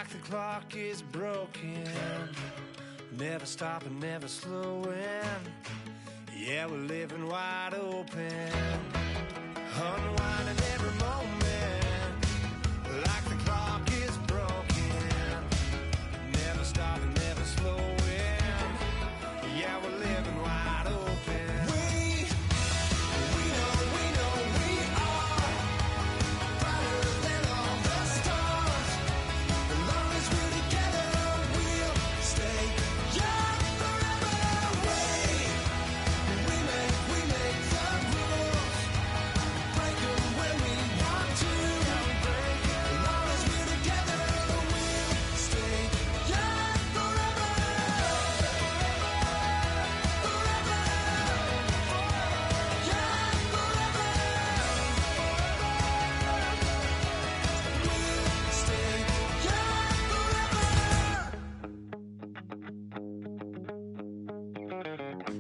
like the clock is broken, never stopping, never slowing. Yeah, we're living wide open, unwinding every moment, like the clock is broken, never stopping, never slowing. Yeah, we're living wide open.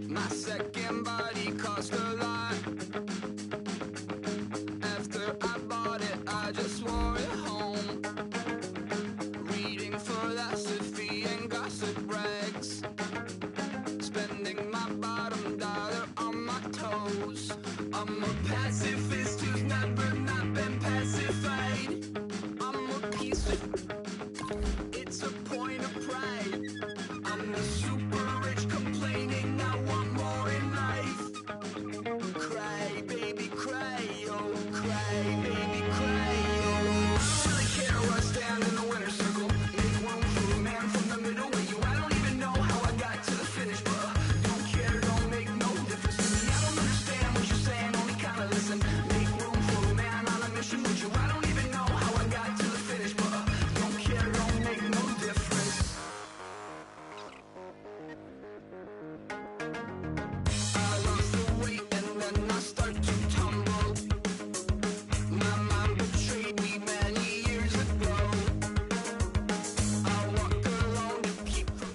My second body cost a lot. After I bought it, I just wore it home. Reading philosophy and gossip rags. Spending my bottom dollar on my toes. I'm a pacifist who's never not been pacified. I'm a piece of... It's a point of pride. I'm the super rich complaining I want more in life. Cry, baby, cry, oh, cry, baby, cry, oh. I don't really care where I stand in the winner's circle. Make room for a man from the middle with you. I don't even know how I got to the finish, but don't care, don't make no difference to me. I don't understand what you're saying, only kinda listen. Make room for a man on a mission with you. I don't even know how I got to the finish, but don't care, don't make no difference. I lost the weight and then I start to tumble. My mom betrayed me many years ago. I walk alone to keep from...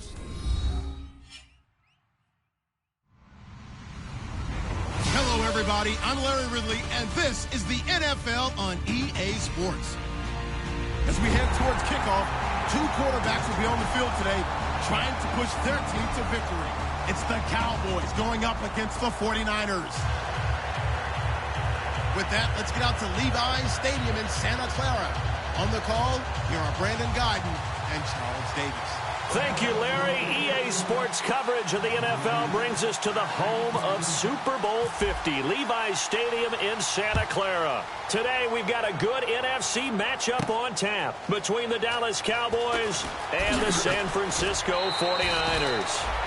Hello, everybody. I'm Larry Ridley, and this is the NFL on EA Sports. As we head towards kickoff, two quarterbacks will be on the field today trying to push their team to victory. It's the Cowboys going up against the 49ers. With that, let's get out to Levi's Stadium in Santa Clara. On the call, here are Brandon Guyton and Charles Davis. Thank you, Larry. EA Sports coverage of the NFL brings us to the home of Super Bowl 50, Levi's Stadium in Santa Clara. Today, we've got a good NFC matchup on tap between the Dallas Cowboys and the San Francisco 49ers.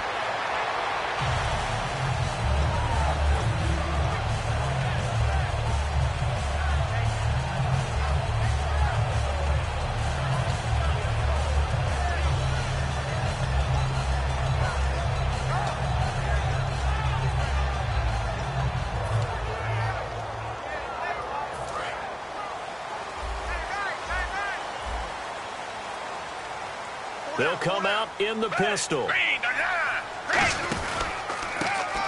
They'll come out in the pistol.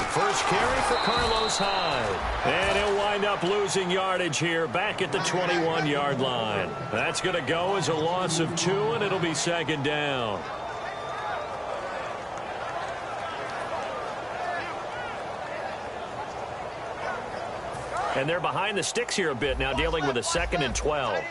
First carry for Carlos Hyde. And he'll wind up losing yardage here back at the 21-yard line. That's going to go as a loss of 2, and it'll be second down. And they're behind the sticks here a bit now, dealing with a 2nd and 12.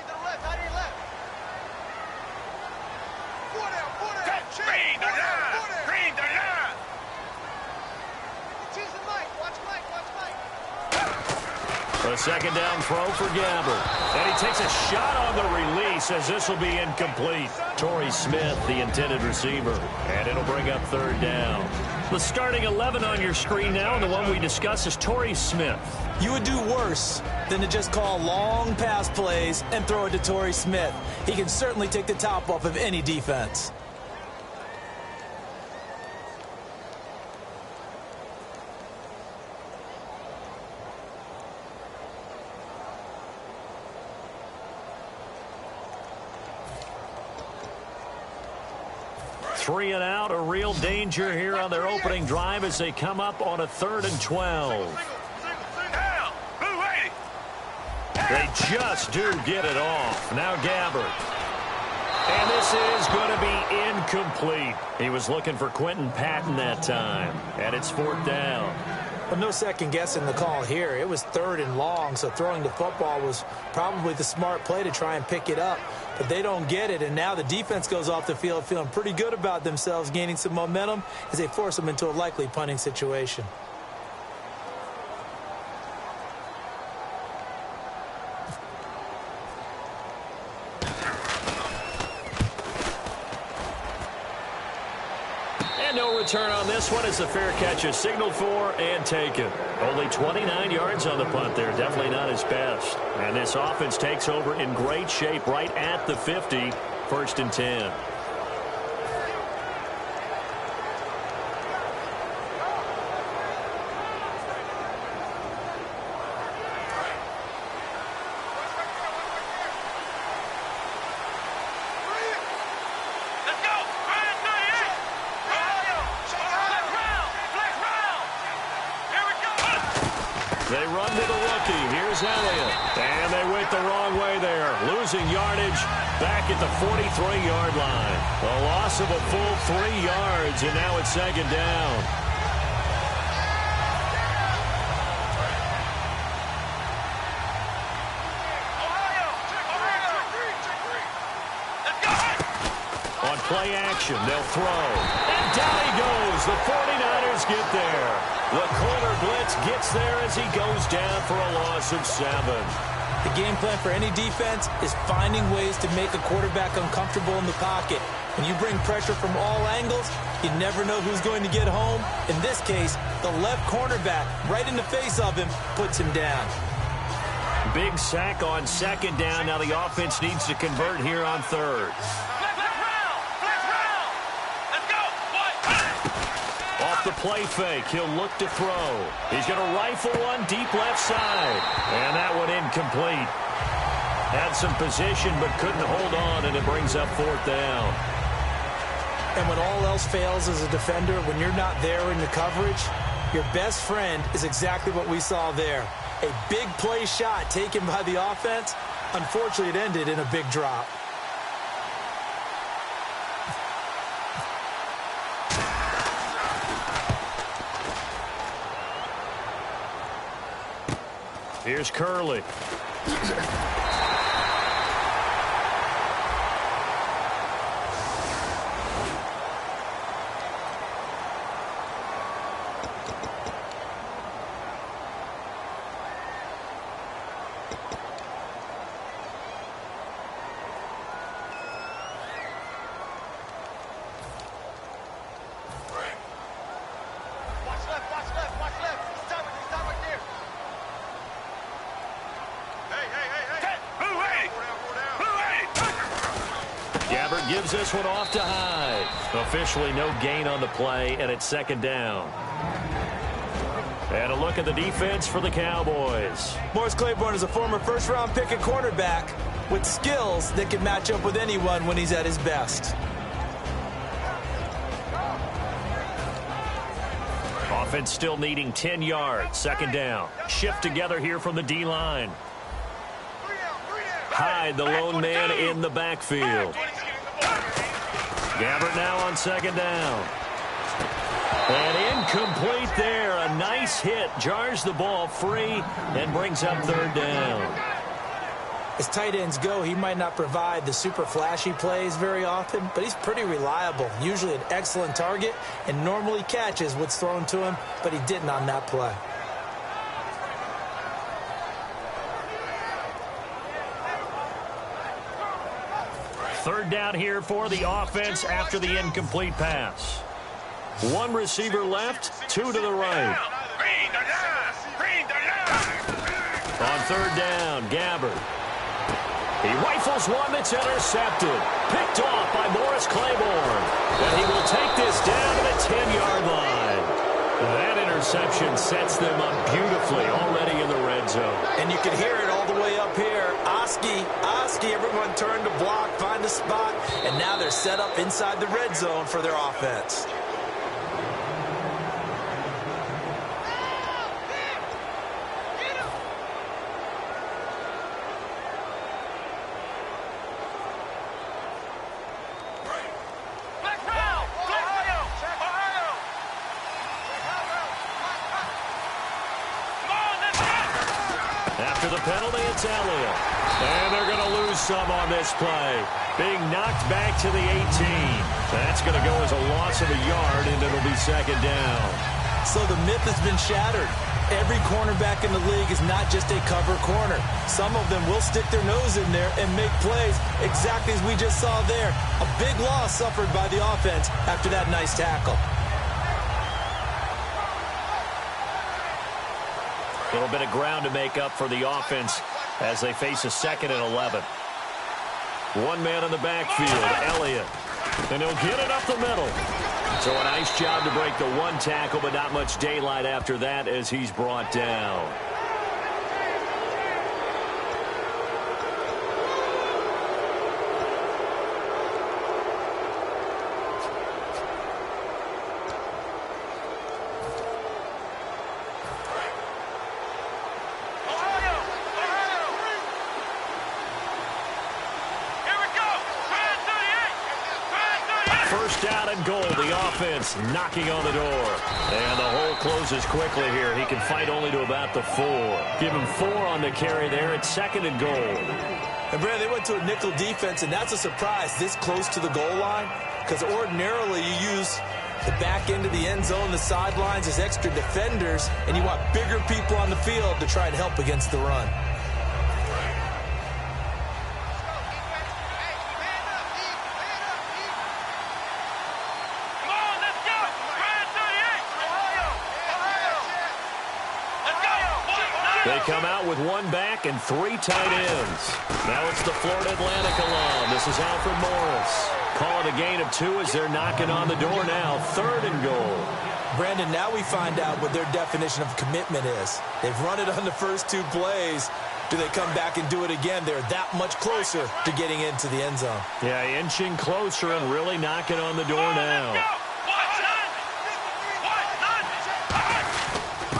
A second down throw for Gabbert. And he takes a shot on the release as this will be incomplete. Torrey Smith, the intended receiver. And it'll bring up 3rd down. The starting 11 on your screen now, and the one we discuss is Torrey Smith. You would do worse than to just call long pass plays and throw it to Torrey Smith. He can certainly take the top off of any defense. Three and out, a real danger here on their opening drive as they come up on a 3rd and 12. They just do get it off. Now Gabbert. And this is going to be incomplete. He was looking for Quentin Patton that time. And it's 4th down. Well, no second guessing the call here. It was 3rd and long, so throwing the football was probably the smart play to try and pick it up. But they don't get it, and now the defense goes off the field feeling pretty good about themselves, gaining some momentum as they force them into a likely punting situation. No return on this one as the fair catch is signaled for and taken. Only 29 yards on the punt there. Definitely not his best. And this offense takes over in great shape right at the 50. 1st and 10. They run to the rookie. Here's Elliott. And they went the wrong way there. Losing yardage back at the 43-yard line. A loss of a full 3 yards, and now it's 2nd down. On play action, they'll throw. And down he goes. The 49ers get there. The corner blitz gets there as he goes down for a loss of 7. The game plan for any defense is finding ways to make a quarterback uncomfortable in the pocket. When you bring pressure from all angles, you never know who's going to get home. In this case, the left cornerback, right in the face of him, puts him down. Big sack on 2nd down. Now the offense needs to convert here on 3rd. Off the play fake, he'll look to throw. He's going to rifle one deep left side. And that one incomplete. Had some position but couldn't hold on, and it brings up 4th down. And when all else fails as a defender, when you're not there in the coverage, your best friend is exactly what we saw there. A big play shot taken by the offense. Unfortunately, it ended in a big drop. Here's Curley. Gives this one off to Hyde. Officially no gain on the play, and it's 2nd down. And a look at the defense for the Cowboys. Morris Claiborne is a former first-round pick at cornerback with skills that can match up with anyone when he's at his best. Offense still needing 10 yards. 2nd down. Shift together here from the D-line. Hyde, the lone man in the backfield. Gabbert now on 2nd down. And incomplete there. A nice hit. Jars the ball free and brings up 3rd down. As tight ends go, he might not provide the super flashy plays very often, but he's pretty reliable. Usually an excellent target and normally catches what's thrown to him, but he didn't on that play. Third down here for the offense after the incomplete pass. One receiver left, two to the right. On 3rd down, Gabbert. He rifles one that's intercepted. Picked off by Morris Claiborne. And he will take this down to the 10-yard line. That interception sets them up beautifully already in the red zone. And you can hear it all the way up here. Oski, everyone turned to block, find a spot, and now they're set up inside the red zone for their offense. After the penalty, it's Elliott. And they're going to lose some on this play. Being knocked back to the 18. That's going to go as a loss of a yard, and it'll be second down. So the myth has been shattered. Every cornerback in the league is not just a cover corner. Some of them will stick their nose in there and make plays exactly as we just saw there. A big loss suffered by the offense after that nice tackle. A little bit of ground to make up for the offense as they face a 2nd and 11. One man in the backfield, Elliott. And he'll get it up the middle. So a nice job to break the one tackle, but not much daylight after that as he's brought down. First down and goal. The offense knocking on the door. And the hole closes quickly here. He can fight only to about the 4. Give him 4 on the carry there. It's 2nd and goal. And, Brad, they went to a nickel defense, and that's a surprise this close to the goal line because ordinarily you use the back end of the end zone, the sidelines as extra defenders, and you want bigger people on the field to try and help against the run. They come out with 1 back and 3 tight ends. Now it's the Florida Atlantic alum. This is Alfred Morris. Calling a gain of 2 as they're knocking on the door now. 3rd and goal. Brandon, now we find out what their definition of commitment is. They've run it on the first 2 plays. Do they come back and do it again? They're that much closer to getting into the end zone. Yeah, inching closer and really knocking on the door now.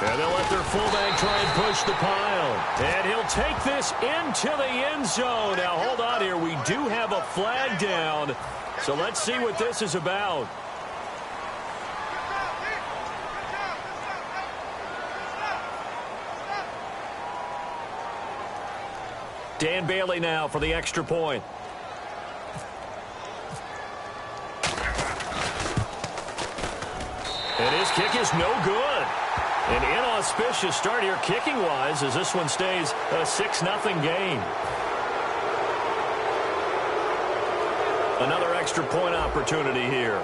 And they'll let their fullback try and push the pile. And he'll take this into the end zone. Now, hold on here. We do have a flag down. So let's see what this is about. Dan Bailey now for the extra point. And his kick is no good. An inauspicious start here kicking-wise as this one stays a 6-0 game. Another extra point opportunity here.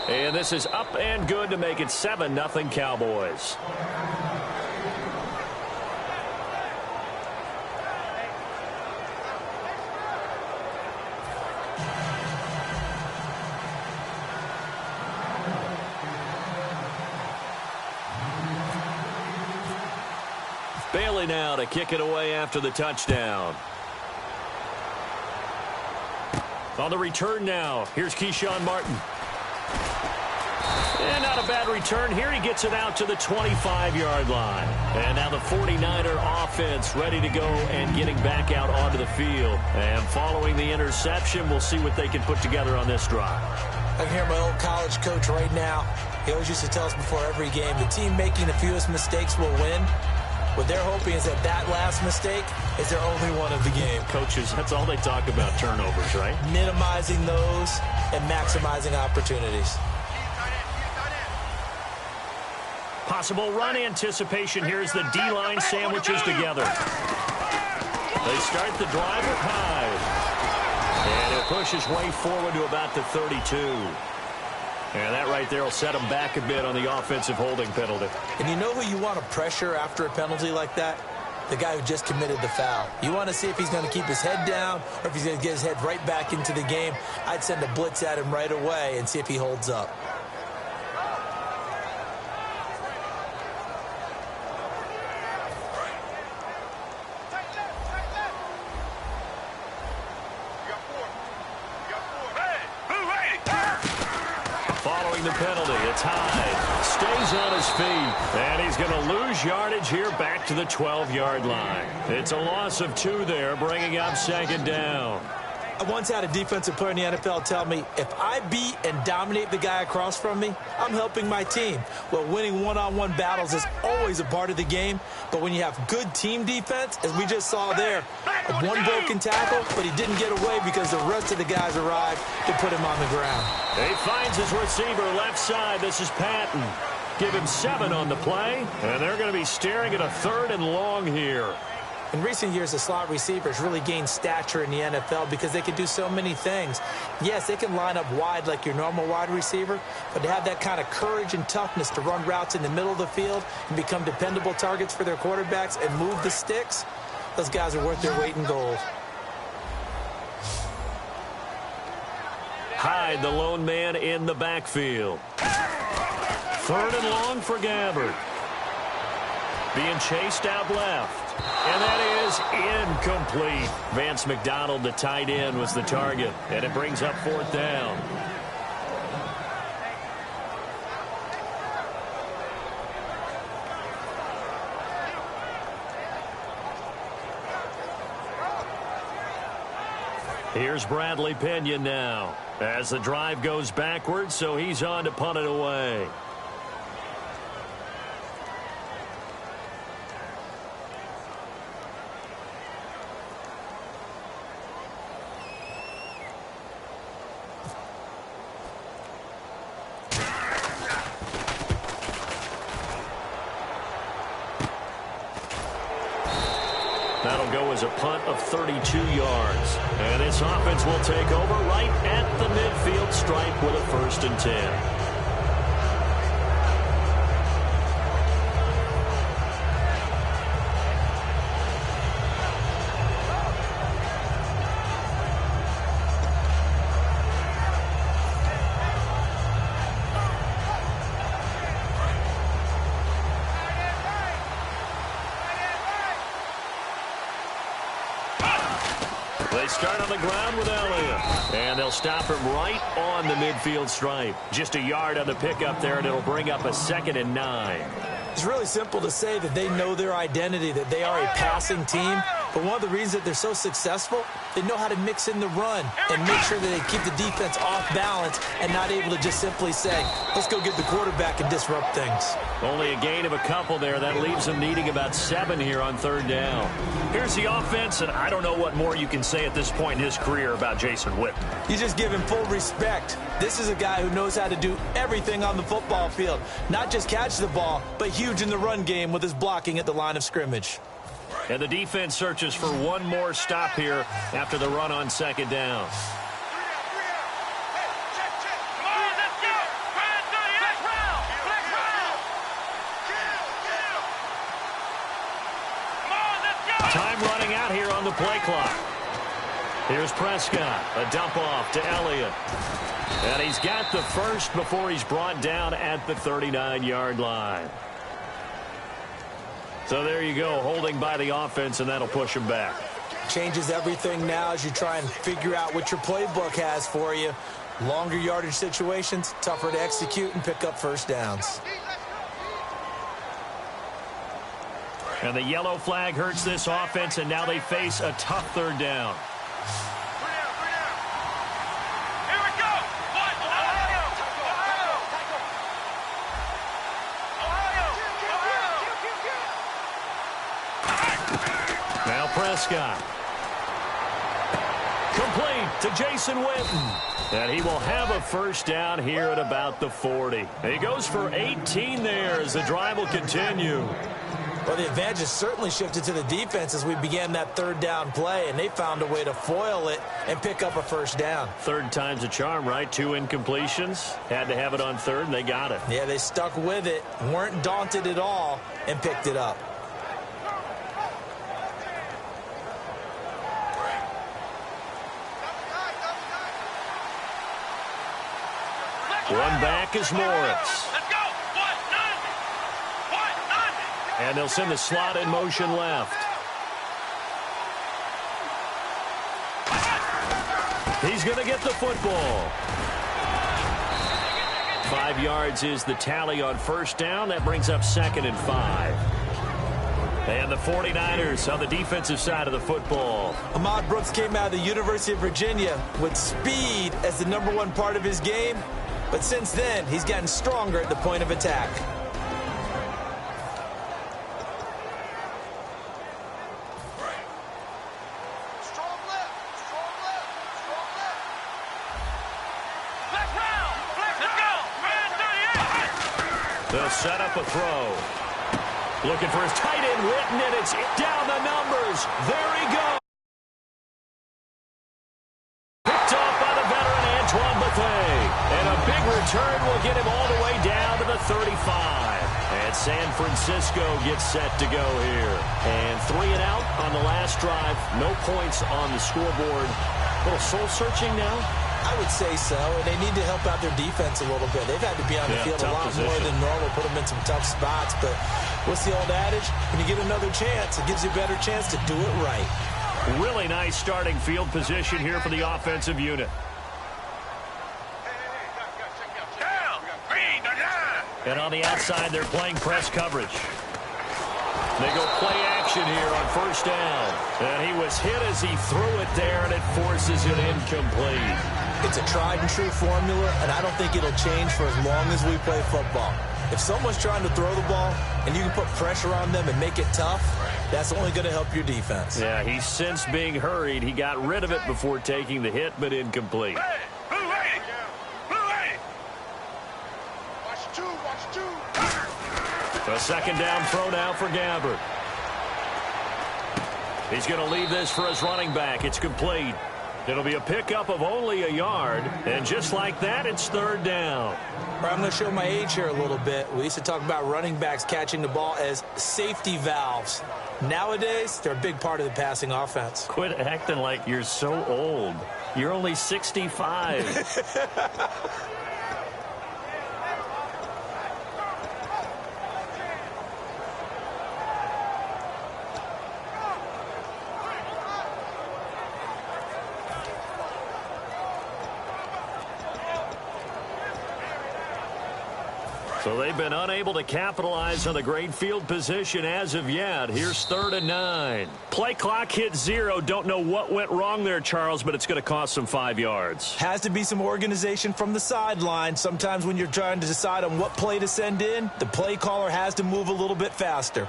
And this is up and good to make it 7-0 Cowboys. Bailey now to kick it away after the touchdown. On the return now, here's Keyshawn Martin. And not a bad return here. He gets it out to the 25-yard line. And now the 49er offense ready to go and getting back out onto the field. And following the interception, we'll see what they can put together on this drive. I can hear my old college coach right now. He always used to tell us before every game, the team making the fewest mistakes will win. What they're hoping is that that last mistake is their only one of the game. Coaches, that's all they talk about, turnovers, right? Minimizing those and maximizing opportunities. Possible run anticipation here as the D-line sandwiches together. They start the drive with Hyde. And he'll push his way forward to about the 32. And that right there will set him back a bit on the offensive holding penalty. And you know who you want to pressure after a penalty like that? The guy who just committed the foul. You want to see if he's going to keep his head down or if he's going to get his head right back into the game. I'd send a blitz at him right away and see if he holds up. The penalty. It's Hyde. Stays on his feet. And he's going to lose yardage here back to the 12-yard line. It's a loss of 2 there, bringing up second down. I once had a defensive player in the NFL tell me, if I beat and dominate the guy across from me, I'm helping my team. Well, winning one-on-one battles is always a part of the game, but when you have good team defense, as we just saw there, one broken tackle, but he didn't get away because the rest of the guys arrived to put him on the ground. He finds his receiver left side. This is Patton. Give him 7 on the play, and they're going to be staring at a 3rd and long here. In recent years, the slot receivers really gained stature in the NFL because they can do so many things. Yes, they can line up wide like your normal wide receiver, but to have that kind of courage and toughness to run routes in the middle of the field and become dependable targets for their quarterbacks and move the sticks, those guys are worth their weight in gold. Hyde, the lone man in the backfield. 3rd and long for Gabbard. Being chased out left. And that is incomplete. Vance McDonald, the tight end, was the target. And it brings up 4th down. Here's Bradley Pinion now. As the drive goes backwards, so he's on to punt it away. That'll go as a punt of 32 yards. And this offense will take over right at the midfield stripe with a 1st and 10. They start on the ground with Elliott. And they'll stop him right on the midfield stripe. Just a yard on the pickup there, and it'll bring up a 2nd and 9. It's really simple to say that they know their identity, that they are a passing team. But one of the reasons that they're so successful, they know how to mix in the run and make sure that they keep the defense off balance and not able to just simply say, let's go get the quarterback and disrupt things. Only a gain of a couple there. That leaves them needing about 7 here on 3rd down. Here's the offense, and I don't know what more you can say at this point in his career about Jason Witten. You just give him full respect. This is a guy who knows how to do everything on the football field. Not just catch the ball, but huge in the run game with his blocking at the line of scrimmage. And the defense searches for one more stop here after the run on 2nd down. Time running out here on the play clock. Here's Prescott. A dump off to Elliott. And he's got the 1st before he's brought down at the 39-yard line. So there you go, holding by the offense, and that'll push him back. Changes everything now as you try and figure out what your playbook has for you. Longer yardage situations, tougher to execute and pick up 1st downs. And the yellow flag hurts this offense, and now they face a tough 3rd down. Now Prescott. Complete to Jason Witten. And he will have a 1st down here at about the 40. He goes for 18 there as the drive will continue. Well, the advantage has certainly shifted to the defense as we began that 3rd down play, and they found a way to foil it and pick up a 1st down. 3rd time's a charm, right? 2 incompletions. Had to have it on 3rd, and they got it. Yeah, they stuck with it, weren't daunted at all, and picked it up. One back is Morris. And they'll send the slot in motion left. He's going to get the football. 5 yards is the tally on 1st down. That brings up 2nd and 5. And the 49ers on the defensive side of the football. Ahmad Brooks came out of the University of Virginia with speed as the #1 part of his game. But since then, he's gotten stronger at the point of attack. They'll set up a throw. Looking for his tight end, Witten, and it's down the numbers. There he goes. Picked off by the veteran Antoine Bethea. And a big return will get him all the way down to the 35. And San Francisco gets set to go here. And 3 and out on the last drive. No points on the scoreboard. A little soul-searching now. I would say so, and they need to help out their defense a little bit. They've had to be on the field a lot more than normal, put them in some tough spots. But what's the old adage? When you get another chance, it gives you a better chance to do it right. Really nice starting field position here for the offensive unit. And on the outside, they're playing press coverage. They go play action here on first down. And he was hit as he threw it there, and it forces it incomplete. It's a tried-and-true formula, and I don't think it'll change for as long as we play football. If someone's trying to throw the ball and you can put pressure on them and make it tough, that's only going to help your defense. Yeah, he's since being hurried. He got rid of it before taking the hit, but incomplete. A second down throw now for Gabbert. He's going to leave this for his running back. It's complete. It'll be a pickup of only a yard. And just like that, it's third down. I'm going to show my age here a little bit. We used to talk about running backs catching the ball as safety valves. Nowadays, they're a big part of the passing offense. Quit acting like you're so old. You're only 65. So they've been unable to capitalize on the great field position as of yet. Here's 3rd and 9. Play clock hit 0. Don't know what went wrong there, Charles, but it's going to cost them 5 yards. Has to be some organization from the sideline. Sometimes when you're trying to decide on what play to send in, the play caller has to move a little bit faster.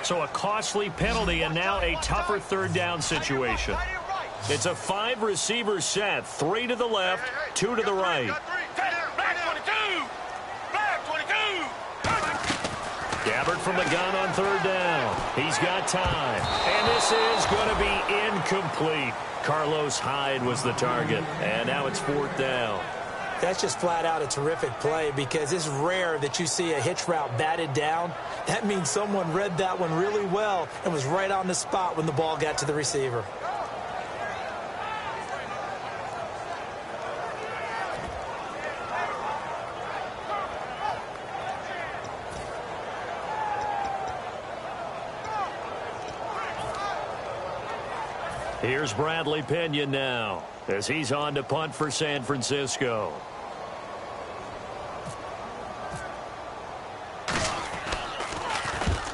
So a costly penalty and now a tougher third down situation. It's a 5-receiver set. 3 to the left, 2 to the right. Gabbert from the gun on 3rd down. He's got time. And this is going to be incomplete. Carlos Hyde was the target. And now it's 4th down. That's just flat out a terrific play because it's rare that you see a hitch route batted down. That means someone read that one really well and was right on the spot when the ball got to the receiver. Here's Bradley Pinion now as he's on to punt for San Francisco.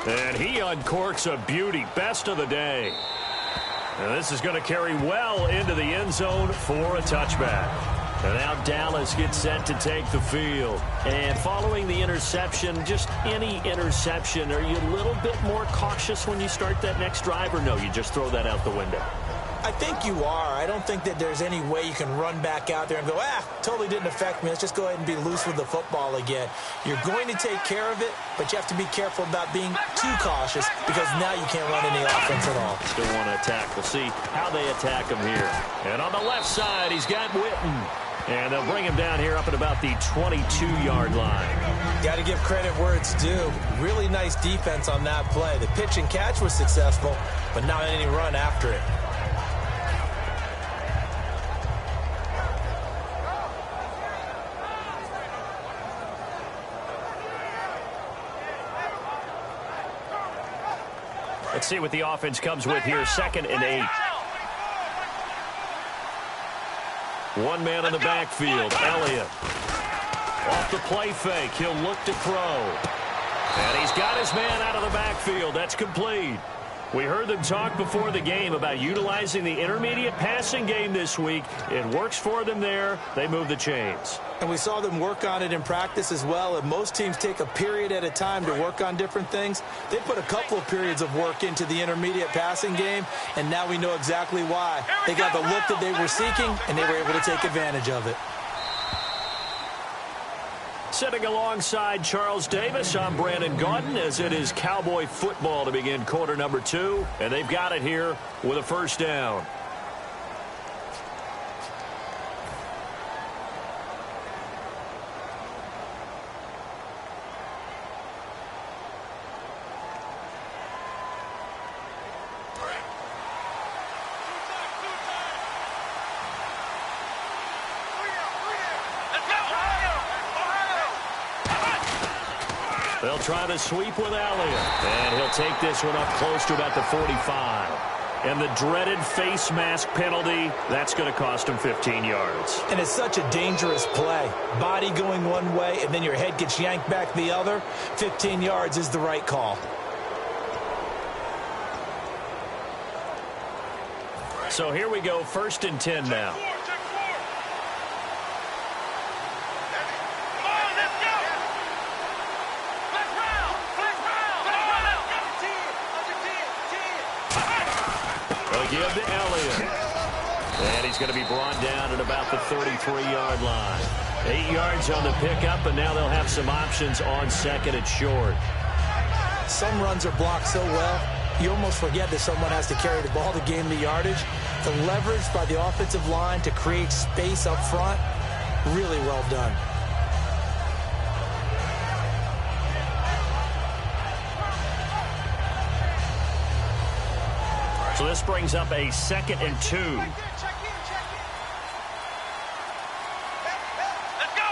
And he uncorks a beauty. Best of the day. And this is going to carry well into the end zone for a touchback. And now Dallas gets set to take the field. And following the interception, just any interception, are you a little bit more cautious when you start that next drive, or no, you just throw that out the window? I think you are. I don't think that there's any way you can run back out there and go, totally didn't affect me. Let's just go ahead and be loose with the football again. You're going to take care of it, but you have to be careful about being too cautious because now you can't run any offense at all. Still want to attack. We'll see how they attack him here. And on the left side, he's got Witten. And they'll bring him down here up at about the 22-yard line. Got to give credit where it's due. Really nice defense on that play. The pitch and catch was successful, but not any run after it. Let's see what the offense comes with here. 2nd and 8. One man in the backfield, Elliott. Off the play fake, he'll look to throw. And he's got his man out of the backfield. That's complete. We heard them talk before the game about utilizing the intermediate passing game this week. It works for them there. They move the chains. And we saw them work on it in practice as well. And most teams take a period at a time to work on different things. They put a couple of periods of work into the intermediate passing game, and now we know exactly why. They got the look that they were seeking, and they were able to take advantage of it. Sitting alongside Charles Davis, I'm Brandon Gaudin, as it is Cowboy football to begin quarter number 2, and they've got it here with a first down. They'll try the sweep with Elliott, and he'll take this one up close to about the 45. And the dreaded face mask penalty, that's going to cost him 15 yards. And it's such a dangerous play. Body going one way, and then your head gets yanked back the other. 15 yards is the right call. So here we go, 1st and 10 now. Give to Elliott. And he's going to be brought down at about the 33-yard line. 8 yards on the pickup, and now they'll have some options on 2nd and short. Some runs are blocked so well, you almost forget that someone has to carry the ball to gain the yardage. The leverage by the offensive line to create space up front, really well done. So this brings up a 2nd and 2. Let's go.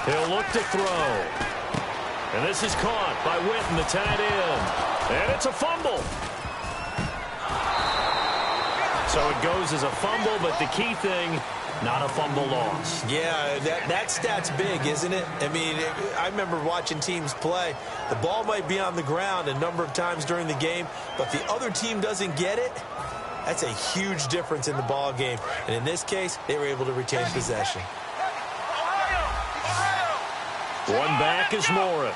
He'll look to throw. And this is caught by Witten, the tight end. And it's a fumble. So it goes as a fumble, but the key thing, not a fumble loss. Yeah, that stat's big, isn't it? I mean, I remember watching teams play. The ball might be on the ground a number of times during the game, but the other team doesn't get it. That's a huge difference in the ball game. And in this case, they were able to retain possession. One back is Morris.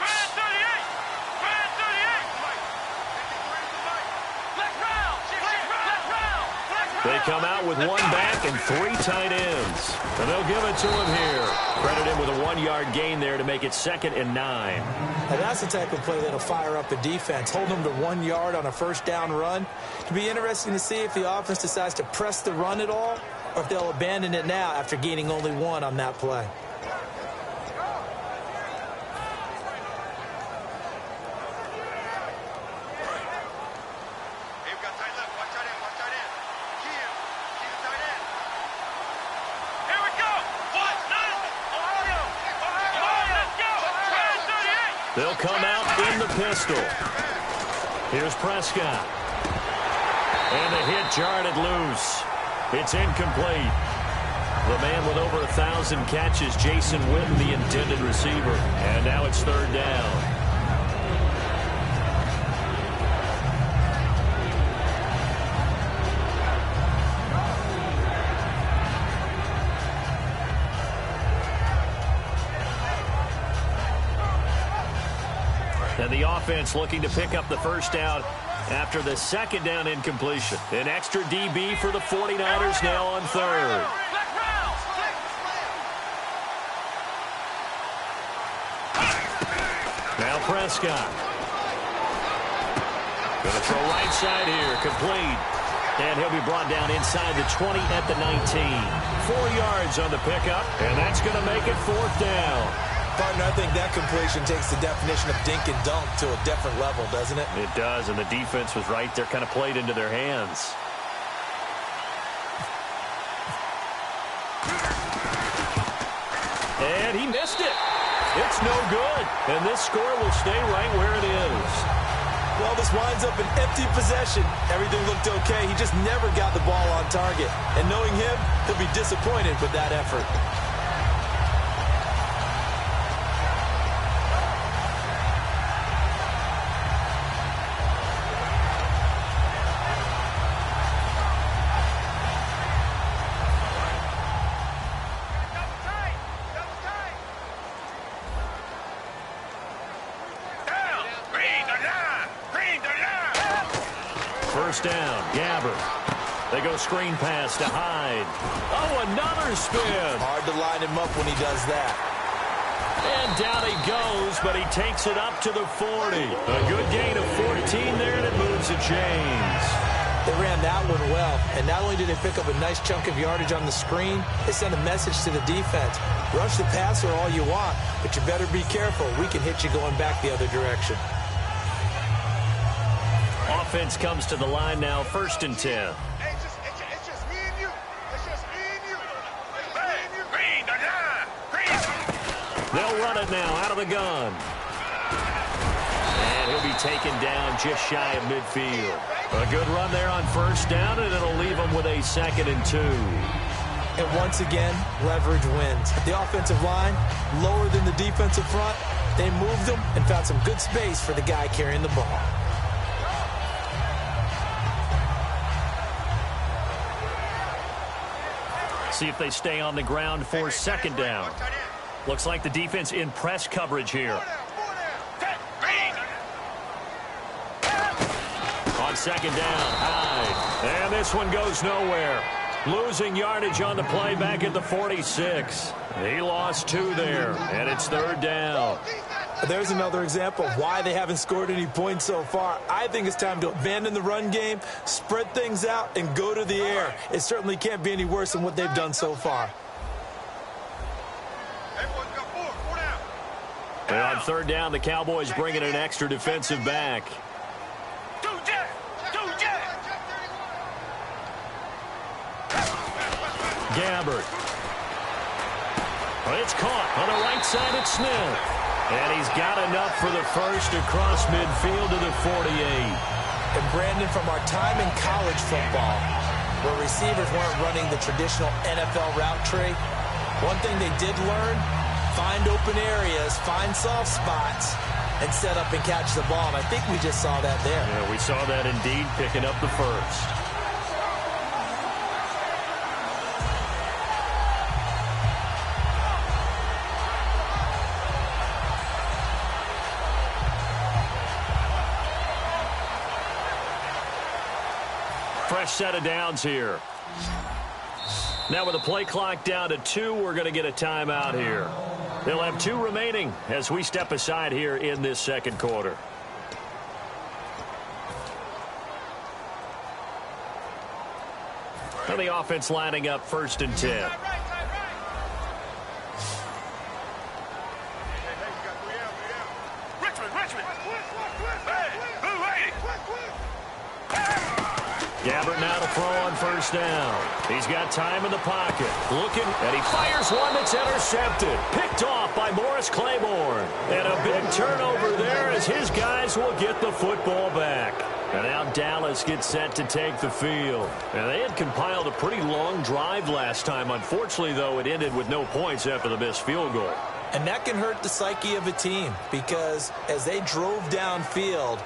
They come out with one back and 3 tight ends. And they'll give it to him here. Credit him with a 1-yard gain there to make it 2nd and 9. Now that's the type of play that'll fire up a defense. Hold them to 1 yard on a first down run. It'll be interesting to see if the offense decides to press the run at all, or if they'll abandon it now after gaining only 1 on that play. They'll come out in the pistol. Here's Prescott. And the hit jarred it loose. It's incomplete. The man with over 1,000 catches, Jason Witten, the intended receiver. And now it's 3rd down. And the offense looking to pick up the first down after the 2nd down incompletion. An extra DB for the 49ers now on 3rd. Now Prescott. Going to throw right side here, complete. And he'll be brought down inside the 20 at the 19. 4 yards on the pickup, and that's going to make it 4th down. Partner, I think that completion takes the definition of dink and dunk to a different level, doesn't it? It does, and the defense was right there, kind of played into their hands. And he missed it. It's no good, and this score will stay right where it is. Well, this winds up an empty possession. Everything looked okay. He just never got the ball on target. And knowing him, he'll be disappointed with that effort. First down, Gabbert. They go screen pass to Hyde. Oh, another spin. Hard to line him up when he does that. And down he goes, but he takes it up to the 40. A good gain of 14 there, and it moves the chains. They ran that one well, and not only did they pick up a nice chunk of yardage on the screen, they sent a message to the defense. Rush the passer all you want, but you better be careful. We can hit you going back the other direction. Offense comes to the line now, 1st and 10. Hey, it's just me and you. It's just me and you. Green, They'll run it now out of the gun. And he'll be taken down just shy of midfield. A good run there on 1st down, and it'll leave him with a 2nd and 2. And once again, leverage wins. The offensive line, lower than the defensive front. They moved them and found some good space for the guy carrying the ball. See if they stay on the ground for 2nd down. Looks like the defense in press coverage here. On 2nd down, Hyde. And this one goes nowhere. Losing yardage on the play back at the 46. He lost 2 there, and it's 3rd down. There's another example of why they haven't scored any points so far. I think it's time to abandon the run game, spread things out, and go to the air. It certainly can't be any worse than what they've done so far. And on 3rd down, the Cowboys bring in an extra defensive back. Gabbert. It's caught on the right side at Smith. And he's got enough for the first across midfield to the 48. And Brandon, from our time in college football, where receivers weren't running the traditional NFL route tree, one thing they did learn, find open areas, find soft spots, and set up and catch the ball. And I think we just saw that there. Yeah, we saw that indeed, picking up the first. Fresh set of downs here. Now with the play clock down to 2, we're going to get a timeout here. They'll have 2 remaining as we step aside here in this 2nd quarter. Now the offense lining up 1st and 10. Gabbert now to throw on 1st down. He's got time in the pocket. Looking, and he fires one that's intercepted. Picked off by Morris Claiborne. And a big turnover there as his guys will get the football back. And now Dallas gets set to take the field. And they had compiled a pretty long drive last time. Unfortunately, though, it ended with no points after the missed field goal. And that can hurt the psyche of a team because as they drove downfield,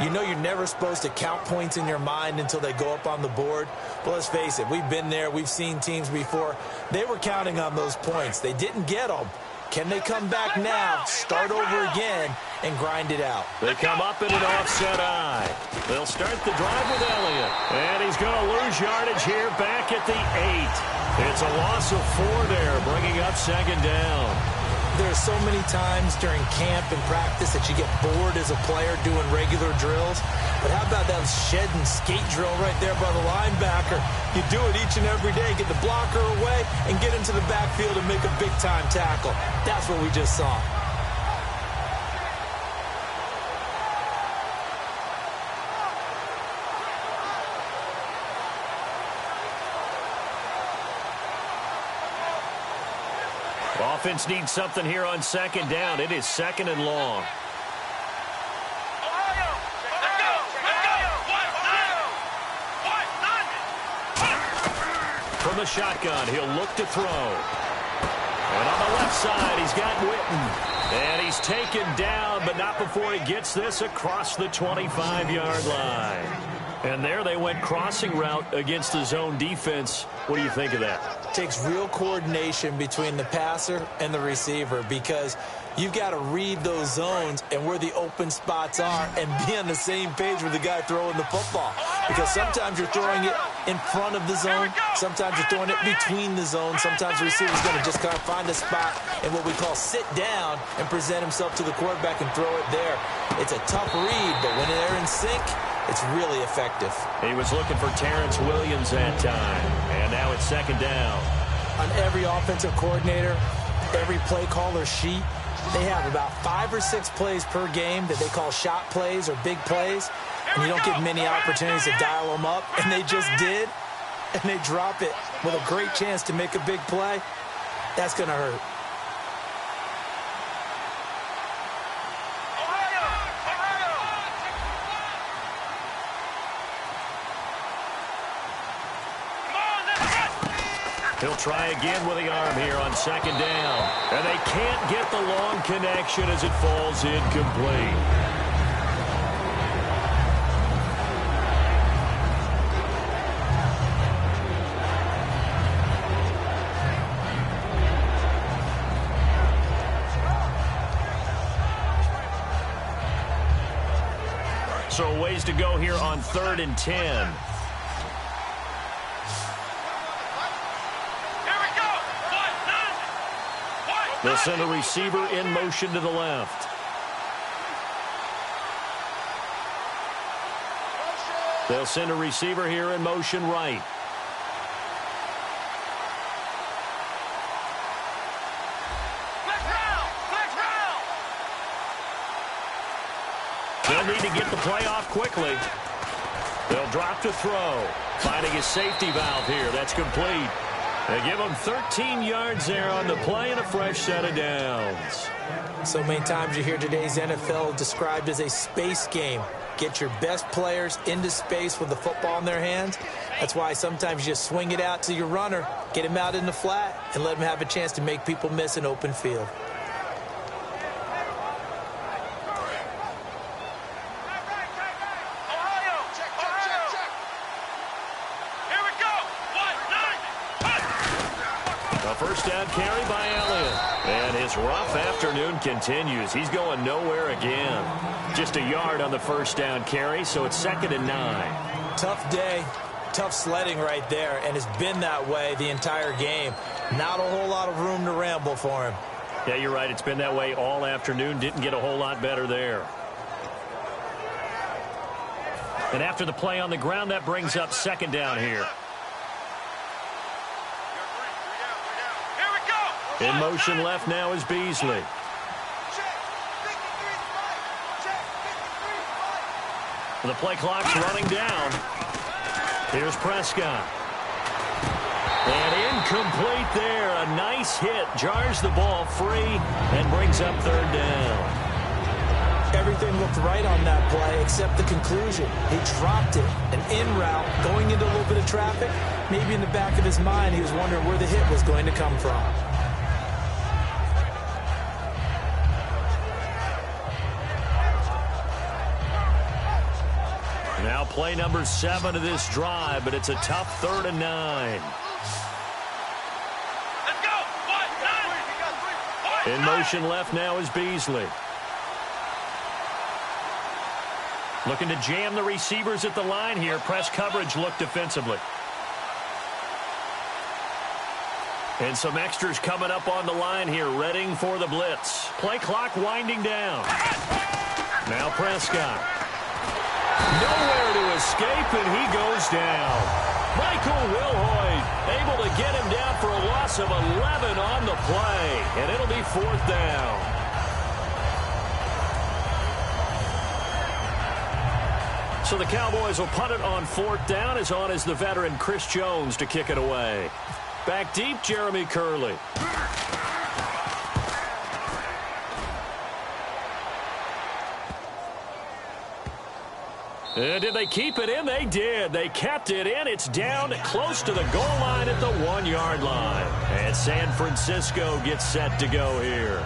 you know you're never supposed to count points in your mind until they go up on the board. But let's face it, we've been there. We've seen teams before. They were counting on those points. They didn't get them. Can they come back now, start over again, and grind it out? They come up in an offset eye. They'll start the drive with Elliott. And he's going to lose yardage here back at the 8. It's a loss of 4 there, bringing up 2nd down. There's so many times during camp and practice that you get bored as a player doing regular drills. But how about that shed and skate drill right there by the linebacker? You do it each and every day. Get the blocker away and get into the backfield and make a big-time tackle. That's what we just saw. Offense needs something here on 2nd down. It is 2nd and long. the shotgun. He'll look to throw. And on the left side, he's got Witten. And he's taken down, but not before he gets this across the 25-yard line. And there they went crossing route against the zone defense. What do you think of that? It takes real coordination between the passer and the receiver because you've got to read those zones and where the open spots are and be on the same page with the guy throwing the football. Because sometimes you're throwing it in front of the zone. Sometimes you're throwing it between the zones. Sometimes the receiver's going to just kind of find a spot and what we call sit down and present himself to the quarterback and throw it there. It's a tough read, but when they're in sync, it's really effective. He was looking for Terrence Williams that time. And now it's second down. On every offensive coordinator, every play caller sheet, they have about 5 or 6 plays per game that they call shot plays or big plays. And you don't get many opportunities to dial them up. And they just did. And they drop it with a great chance to make a big play. That's going to hurt. He'll try again with the arm here on second down. And they can't get the long connection as it falls incomplete. So ways to go here on 3rd and 10. They'll send a receiver in motion to the left. They'll send a receiver here in motion right. They'll need to get the play off quickly. They'll drop to throw. Finding his safety valve here. That's complete. They give him 13 yards there on the play and a fresh set of downs. So many times you hear today's NFL described as a space game. Get your best players into space with the football in their hands. That's why sometimes you just swing it out to your runner, get him out in the flat, and let him have a chance to make people miss an open field. First down carry by Elliott. And his rough afternoon continues. He's going nowhere again. Just a yard on the first down carry, so it's 2nd and 9. Tough day, tough sledding right there, and it's been that way the entire game. Not a whole lot of room to ramble for him. Yeah, you're right. It's been that way all afternoon. Didn't get a whole lot better there. And after the play on the ground, that brings up 2nd down here. In motion left now is Beasley. The play clock's running down. Here's Prescott. And incomplete there. A nice hit. Jars the ball free and brings up 3rd down. Everything looked right on that play except the conclusion. He dropped it. An in route going into a little bit of traffic. Maybe in the back of his mind he was wondering where the hit was going to come from. Now play number 7 of this drive, but it's a tough 3rd and 9. Let's go. In motion left now is Beasley. Looking to jam the receivers at the line here. Press coverage look defensively. And some extras coming up on the line here, readying for the blitz. Play clock winding down. Now Prescott. Nowhere to escape, and he goes down. Michael Wilhoit able to get him down for a loss of 11 on the play, and it'll be 4th down. So the Cowboys will punt it on 4th down, as on is the veteran Chris Jones to kick it away. Back deep, Jeremy Curley. Did they keep it in? They did. They kept it in. It's down close to the goal line at the 1-yard line. And San Francisco gets set to go here.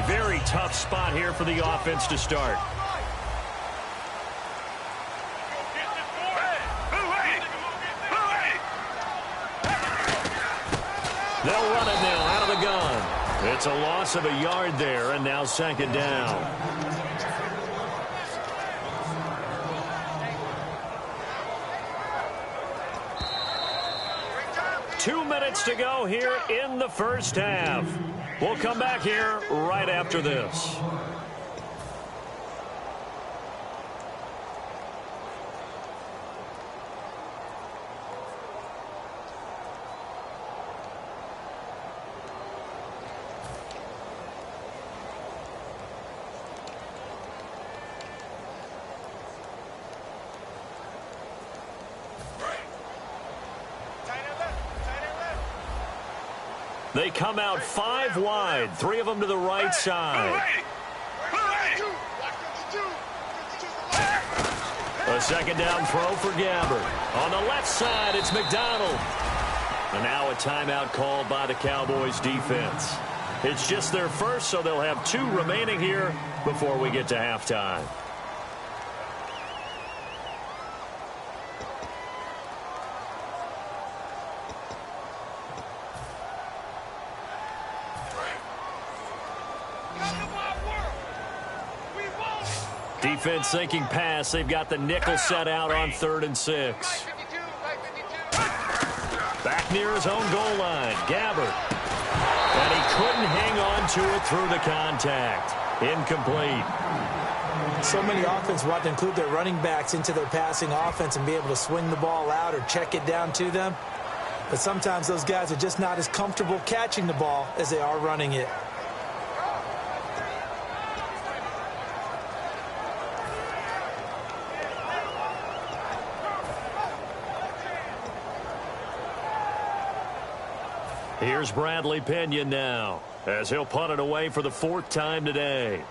Very tough spot here for the offense to start. They'll run it now out of the gun. It's a loss of a yard there, and now second down. Two minutes to go here in the first half. We'll come back here right after this. They come out 5 wide, 3 of them to the right side. A second down throw for Gabbert. On the left side, it's McDonald. And now a timeout called by the Cowboys defense. It's just their first, so they'll have 2 remaining here before we get to halftime. Defense thinking pass. They've got the nickel set out on 3rd and 6. Back near his own goal line. Gabbert. And he couldn't hang on to it through the contact. Incomplete. So many offenses want to include their running backs into their passing offense and be able to swing the ball out or check it down to them. But sometimes those guys are just not as comfortable catching the ball as they are running it. Here's Bradley Pinion now, as he'll punt it away for the 4th time today.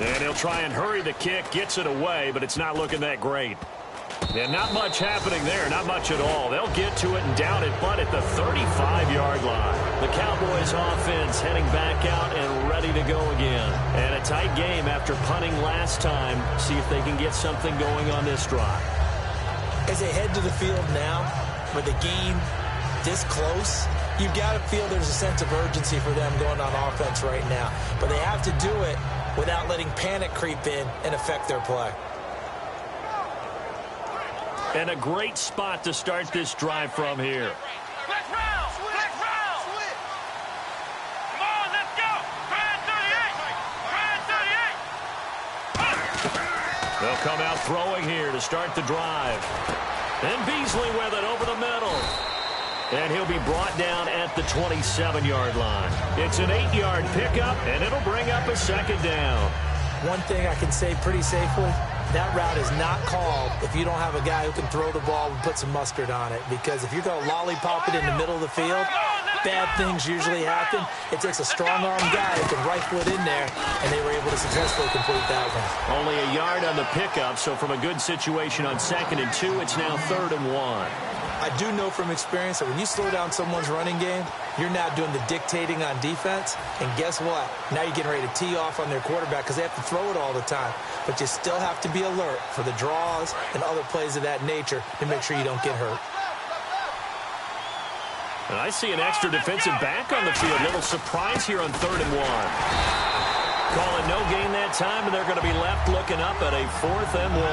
And he'll try and hurry the kick, gets it away, but it's not looking that great. And not much happening there, not much at all. They'll get to it and down it, but at the 35-yard line. The Cowboys offense heading back out and ready to go again. And a tight game after punting last time. See if they can get something going on this drive. As they head to the field now, with the game this close, you've got to feel there's a sense of urgency for them going on offense right now. But they have to do it without letting panic creep in and affect their play. And a great spot to start this drive from here. Come on, let's go. Grind 38. They'll come out throwing here to start the drive. And Beasley with it over the middle. And he'll be brought down at the 27-yard line. It's an 8-yard pickup, and it'll bring up a second down. One thing I can say pretty safely, that route is not called if you don't have a guy who can throw the ball and put some mustard on it. Because if you're going to lollipop it in the middle of the field, bad things usually happen. It takes a strong-arm guy who can rifle it in there, and they were able to successfully complete that one. Only a yard on the pickup, so from a good situation on 2nd and 2, it's now 3rd and 1. I do know from experience that when you slow down someone's running game, you're now doing the dictating on defense. And guess what? Now you're getting ready to tee off on their quarterback because they have to throw it all the time. But you still have to be alert for the draws and other plays of that nature to make sure you don't get hurt. And I see an extra defensive back on the field. Little surprise here on 3rd and 1. Calling no gain that time, and they're going to be left looking up at a 4th and 1.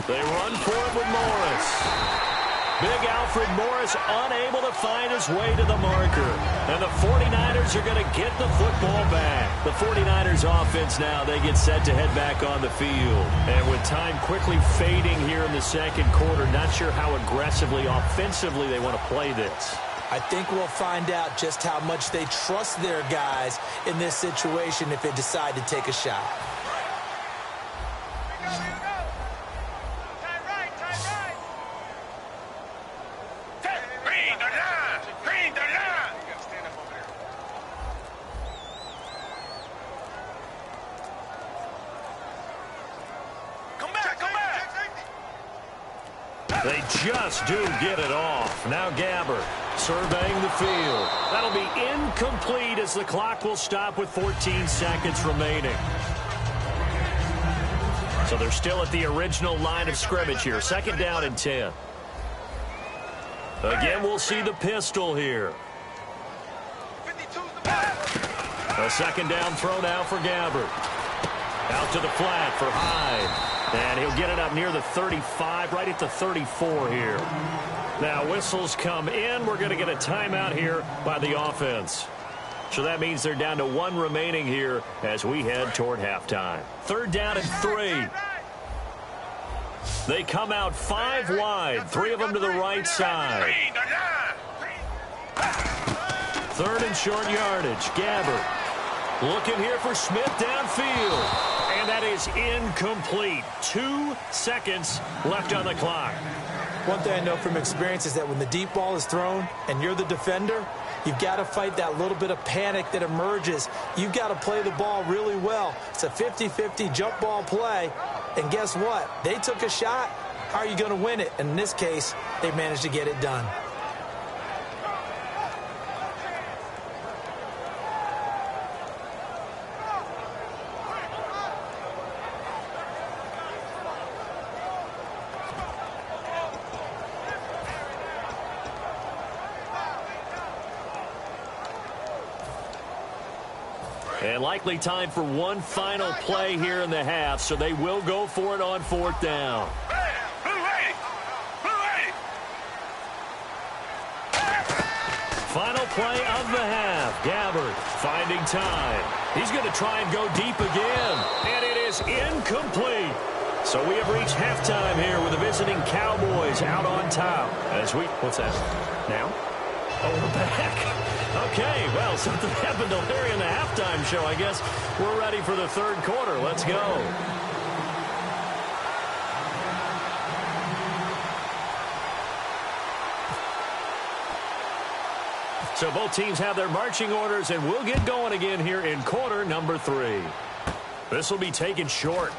They run for it with Morris. Big Alfred Morris unable to find his way to the marker. And the 49ers are going to get the football back. The 49ers offense now, they get set to head back on the field. And with time quickly fading here in the second quarter, not sure how aggressively, offensively they want to play this. I think we'll find out just how much they trust their guys in this situation if they decide to take a shot. They just do get it off. Now Gabbert surveying the field. That'll be incomplete as the clock will stop with 14 seconds remaining. So they're still at the original line of scrimmage here. Second down and 10. Again, we'll see the pistol here. A second down throw now for Gabbert. Out to the flat for Hyde. And he'll get it up near the 35, right at the 34 here. Now whistles come in. We're going to get a timeout here by the offense. So that means they're down to one remaining here as we head toward halftime. Third down and 3. They come out 5 wide, 3 of them to the right side. Third and short yardage. Gabbert looking here for Smith downfield. And that is incomplete. 2 seconds left on the clock. One thing I know from experience is that when the deep ball is thrown and you're the defender, you've got to fight that little bit of panic that emerges. You've got to play the ball really well. It's a 50-50 jump ball play. And guess what? They took a shot. How are you going to win it? And in this case, they managed to get it done. And likely time for one final play here in the half, so they will go for it on fourth down. Final play of the half. Gabbert finding time. He's going to try and go deep again. And it is incomplete. So we have reached halftime here with the visiting Cowboys out on top. What's that? Now? Oh, we're back. Okay, well, something happened to Larry in the halftime show. I guess we're ready for the third quarter. Let's go. So both teams have their marching orders, and we'll get going again here in quarter number 3. This will be taken short.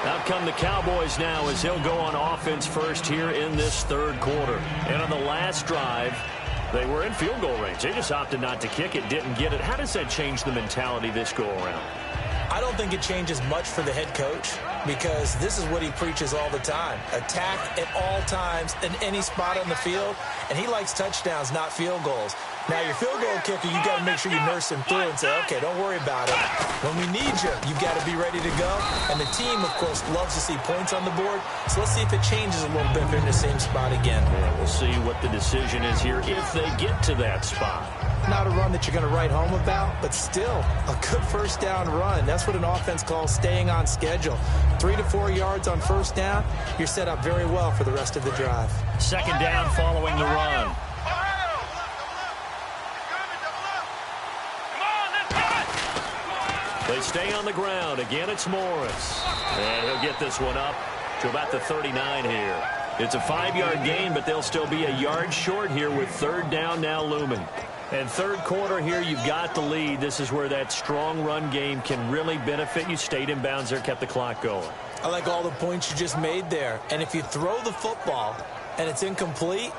Out come the Cowboys now as he'll go on offense first here in this third quarter. And on the last drive, they were in field goal range. They just opted not to kick it, didn't get it. How does that change the mentality this go around? I don't think it changes much for the head coach because this is what he preaches all the time. Attack at all times in any spot on the field, and he likes touchdowns, not field goals. Now, your field goal kicker, you got to make sure you nurse him through and say, okay, don't worry about it. When we need you, you got to be ready to go. And the team, of course, loves to see points on the board. So let's see if it changes a little bit if they're in the same spot again. Yeah, we'll see what the decision is here if they get to that spot. Not a run that you're going to write home about, but still a good first down run. That's what an offense calls staying on schedule. 3 to 4 yards on first down, you're set up very well for the rest of the drive. Second down following the run. They stay on the ground. Again, it's Morris. And he'll get this one up to about the 39 here. It's a 5-yard gain, but they'll still be a yard short here with third down now looming. And third quarter here, you've got the lead. This is where that strong run game can really benefit you. Stayed in bounds there, kept the clock going. I like all the points you just made there. And if you throw the football and it's incomplete,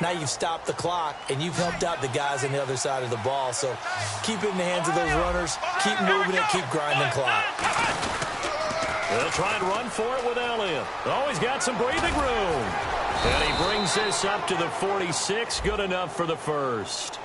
now you've stopped the clock and you've helped out the guys on the other side of the ball. So keep it in the hands of those runners. Keep moving it. Keep grinding clock. They'll try and run for it with Elliott. Always got some breathing room. And he brings this up to the 46. Good enough for the first.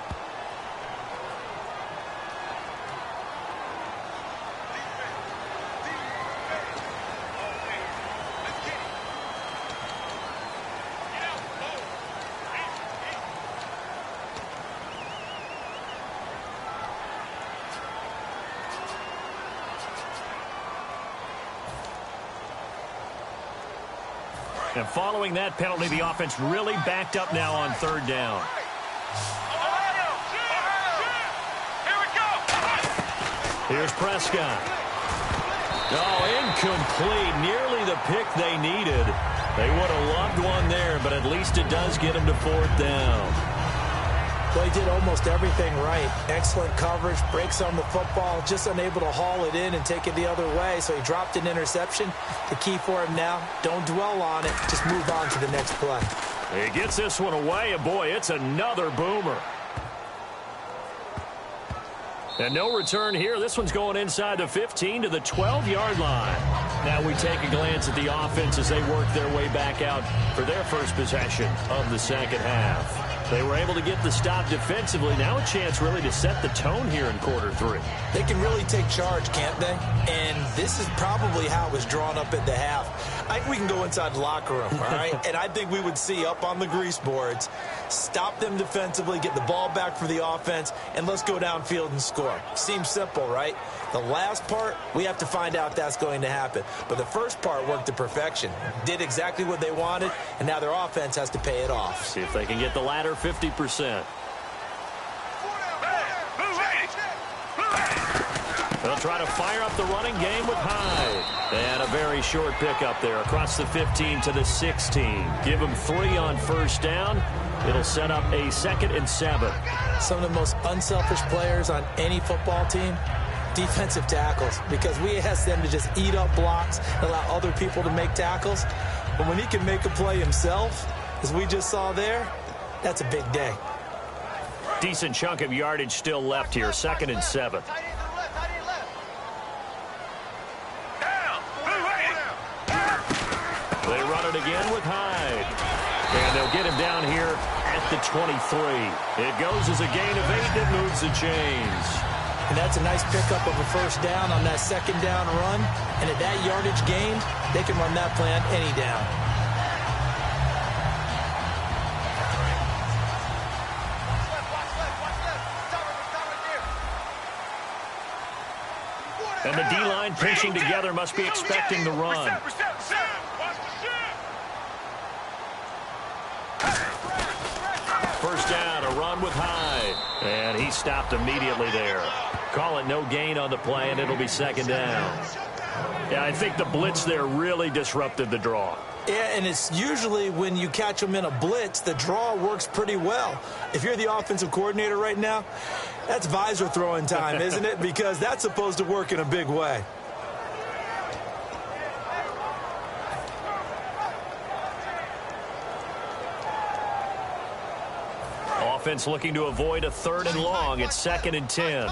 And following that penalty, the offense really backed up now on third down. Here we go. Here's Prescott. Oh, incomplete. Nearly the pick they needed. They would have loved one there, but at least it does get them to fourth down. Well, he did almost everything right. Excellent coverage, breaks on the football, just unable to haul it in and take it the other way. So he dropped an interception. The key for him now, don't dwell on it. Just move on to the next play. He gets this one away, and boy, it's another boomer. And no return here. This one's going inside the 15 to the 12-yard line. Now we take a glance at the offense as they work their way back out for their first possession of the second half. They were able to get the stop defensively. Now a chance really to set the tone here in quarter three. They can really take charge, can't they? And this is probably how it was drawn up at the half. I think we can go inside the locker room, all right? And I think we would see up on the grease boards, stop them defensively, get the ball back for the offense, and let's go downfield and score. Seems simple, right? The last part, we have to find out that's going to happen. But the first part worked to perfection. Did exactly what they wanted, and now their offense has to pay it off. See if they can get the latter 50%. They'll try to fire up the running game with Hyde. And a very short pickup there across the 15 to the 16. Give them 3 on first down. It'll set up a 2nd and 7. Some of the most unselfish players on any football team, defensive tackles, because we ask them to just eat up blocks and allow other people to make tackles. But when he can make a play himself, as we just saw there, that's a big day. Decent chunk of yardage still left here. 2nd and 7. They run it again with Hyde. And they'll get him down here at the 23. It goes as a gain of 8 that moves the chains. And that's a nice pickup of a first down on that second down run. And at that yardage gained, they can run that play on any down. And the D-line pinching together must be expecting the run. First down, a run with Hyde. And he stopped immediately there. Call it no gain on the play, and it'll be 2nd down. Yeah, I think the blitz there really disrupted the draw. Yeah, and it's usually when you catch them in a blitz, the draw works pretty well. If you're the offensive coordinator right now, that's visor throwing time, isn't it? Because that's supposed to work in a big way. Offense looking to avoid a 3rd and long. It's 2nd and 10.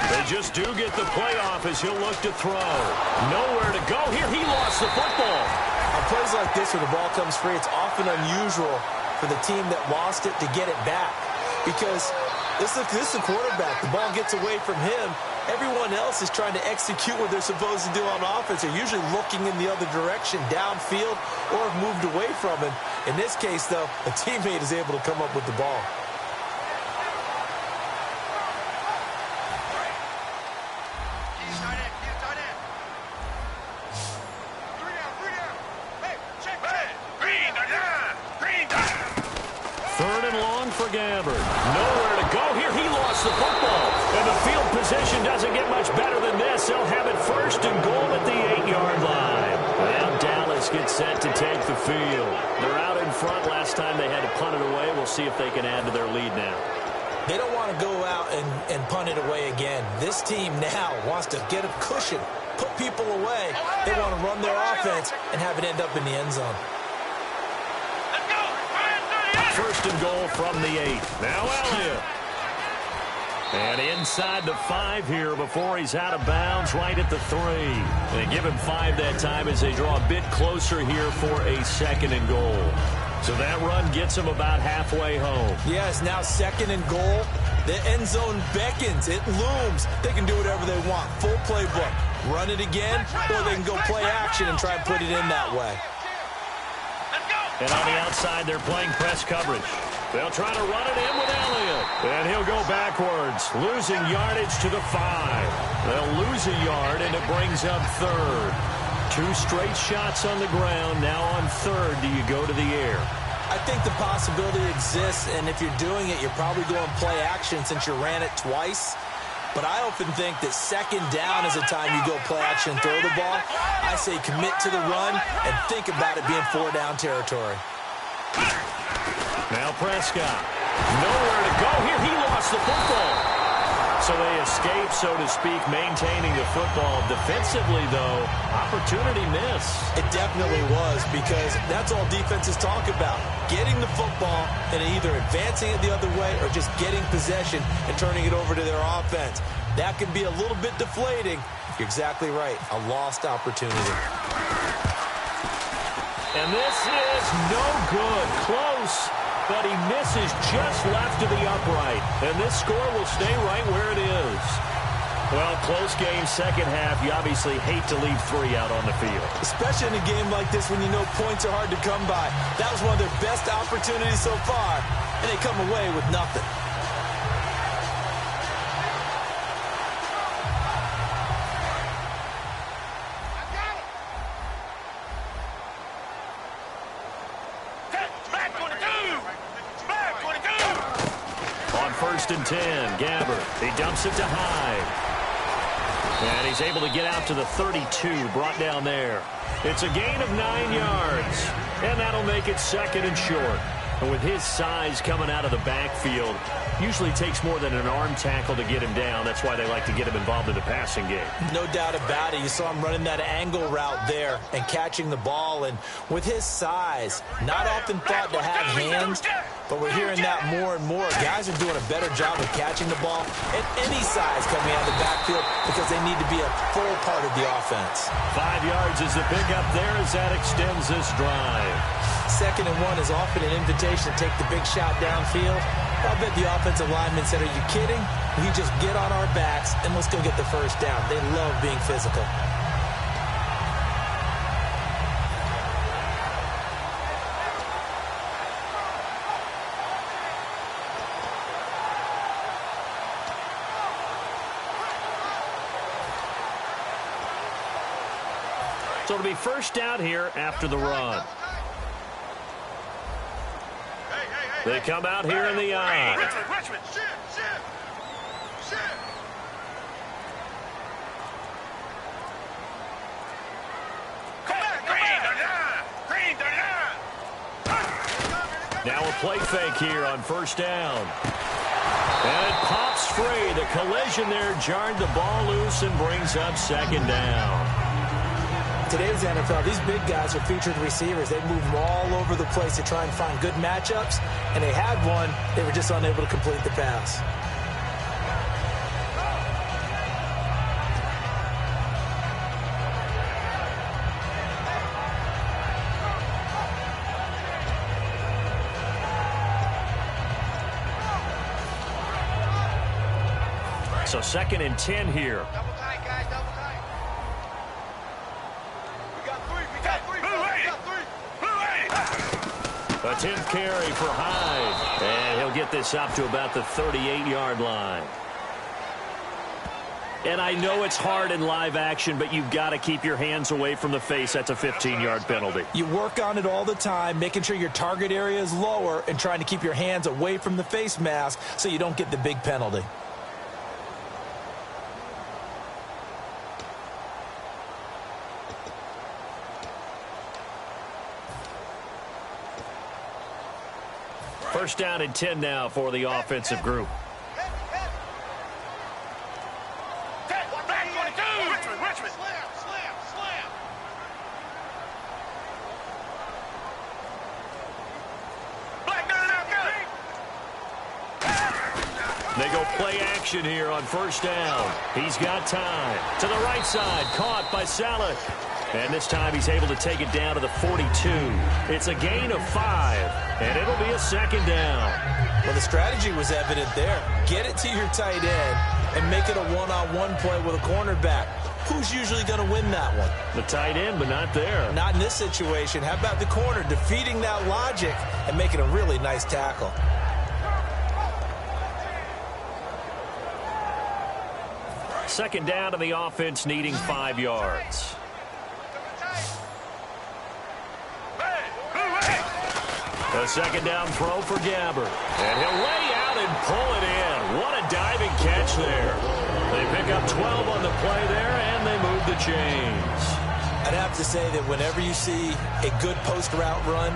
They just do get the playoff as he'll look to throw. Nowhere to go here. He lost the football. On plays like this where the ball comes free, it's often unusual for the team that lost it to get it back. Because this is the quarterback. The ball gets away from him. Everyone else is trying to execute what they're supposed to do on offense. They're usually looking in the other direction, downfield, or have moved away from him. In this case, though, a teammate is able to come up with the ball. Nowhere to go here. He lost the football. And the field position doesn't get much better than this. They'll have it 1st and goal at the 8-yard line. Now Dallas gets set to take the field. They're out in front. Last time they had to punt it away. We'll see if they can add to their lead now. They don't want to go out and punt it away again. This team now wants to get a cushion, put people away. They want to run their offense and have it end up in the end zone. 1st and goal from the 8. Now Elliott. And inside the 5 here before he's out of bounds right at the 3. They give him 5 that time as they draw a bit closer here for a 2nd and goal. So that run gets him about halfway home. Yes, now 2nd and goal. The end zone beckons. It looms. They can do whatever they want. Full playbook. Run it again, or they can go play action and try and put it in that way. And on the outside, they're playing press coverage. They'll try to run it in with Elliott. And he'll go backwards, losing yardage to the 5. They'll lose a yard, and it brings up third. 2 straight shots on the ground. Now on third, do you go to the air? I think the possibility exists, and if you're doing it, you're probably going play action since you ran it twice. But I often think that second down is the time you go play action and throw the ball. I say commit to the run and think about it being 4-down territory. Now Prescott. Nowhere to go here. He lost the football. So they escape, so to speak, maintaining the football. Defensively, though, opportunity miss. It definitely was, because that's all defenses talk about. Getting the football and either advancing it the other way or just getting possession and turning it over to their offense. That can be a little bit deflating. You're exactly right. A lost opportunity. And this is no good. Close. But he misses just left to the upright. And this score will stay right where it is. Well, close game, second half. You obviously hate to leave 3 out on the field. Especially in a game like this when you know points are hard to come by. That was one of their best opportunities so far, and they come away with nothing. First and 10, Gabbert. He dumps it to Hyde. And he's able to get out to the 32, brought down there. It's a gain of 9 yards. And that'll make it second and short. And with his size coming out of the backfield, usually takes more than an arm tackle to get him down. That's why they like to get him involved in the passing game. No doubt about it. You saw him running that angle route there and catching the ball. And with his size, not often thought to have hands, but we're hearing that more and more. Guys are doing a better job of catching the ball at any size coming out of the backfield because they need to be a full part of the offense. 5 yards is the pickup there as that extends this drive. Second and 1 is often an invitation to take the big shot downfield. I bet the offensive lineman said, are you kidding? We just get on our backs and let's go get the first down. They love being physical. So it'll be first down here after the run. They come out here in the eye. Richmond. Now a play fake here on first down. And it pops free. The collision there jarred the ball loose and brings up second down. Today's NFL, these big guys are featured receivers. They move them all over the place to try and find good matchups, and they had one. They were just unable to complete the pass. So second and 10 here. Double tight, guys, double tight. We got three. A 10th carry for Hyde. And he'll get this up to about the 38-yard line. And I know it's hard in live action, but you've got to keep your hands away from the face. That's a 15-yard penalty. You work on it all the time, making sure your target area is lower and trying to keep your hands away from the face mask so you don't get the big penalty. First down and 10 now for the offensive group. Richmond. Slam. Black, They go play action here on first down. He's got time. To the right side, caught by Saleh. And this time he's able to take it down to the 42. It's a gain of 5, and it'll be a second down. Well, the strategy was evident there. Get it to your tight end and make it a one-on-one play with a cornerback. Who's usually going to win that one? The tight end, but not there. Not in this situation. How about the corner defeating that logic and making a really nice tackle? Second down to the offense needing 5 yards. A second down throw for Gabbert. And he'll lay out and pull it in. What a diving catch there. They pick up 12 on the play there, and they move the chains. I'd have to say that whenever you see a good post route run,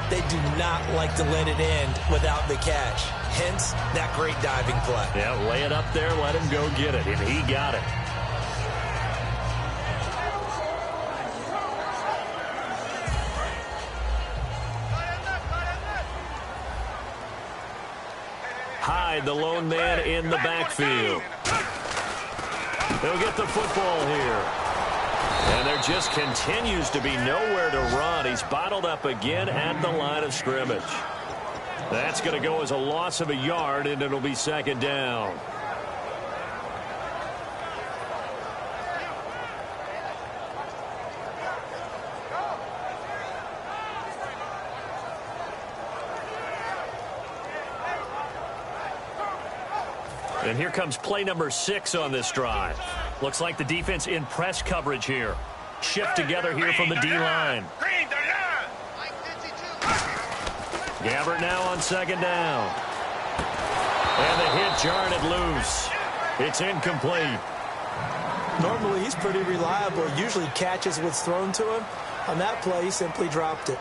they do not like to let it end without the catch. Hence, that great diving play. Yeah, lay it up there, let him go get it, and he got it. Hyde, the lone man in the backfield. He'll get the football here. And there just continues to be nowhere to run. He's bottled up again at the line of scrimmage. That's going to go as a loss of a yard, and it'll be second down. And here comes play number 6 on this drive. Looks like the defense in press coverage here. Shift together here from the D-line. Gabbert now on second down. And the hit jarred loose. It's incomplete. Normally, he's pretty reliable. Usually catches what's thrown to him. On that play, he simply dropped it.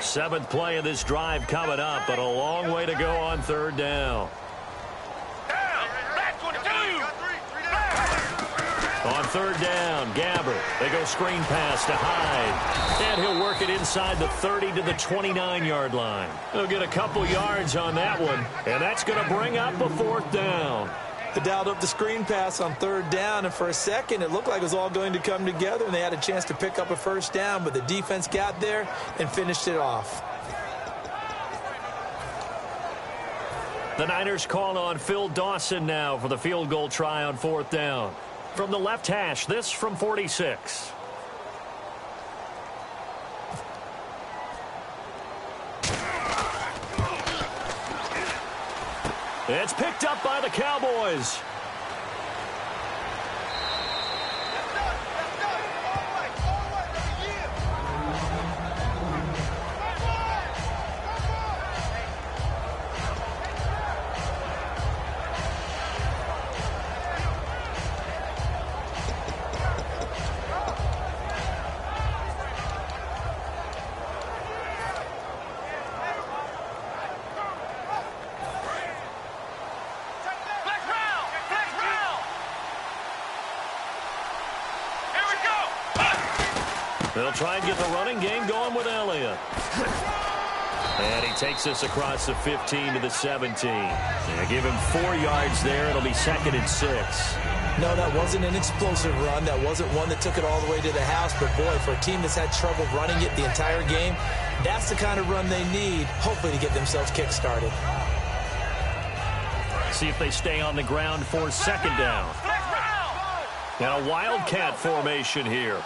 Seventh play of this drive coming up, but a long way to go on third down. On third down, Gabbert. They go screen pass to Hyde. And he'll work it inside the 30 to the 29-yard line. He'll get a couple yards on that one, and that's going to bring up a fourth down. They dialed up the screen pass on third down, and for a second it looked like it was all going to come together, and they had a chance to pick up a first down, but the defense got there and finished it off. The Niners call on Phil Dawson now for the field goal try on fourth down. From the left hash, this from 46. It's picked up by the Cowboys. They'll try and get the running game going with Elliott. And he takes this across the 15 to the 17. They give him 4 yards there. It'll be second and 6. No, that wasn't an explosive run. That wasn't one that took it all the way to the house. But, boy, for a team that's had trouble running it the entire game, that's the kind of run they need, hopefully, to get themselves kick-started. See if they stay on the ground for second down. And a wildcat formation here.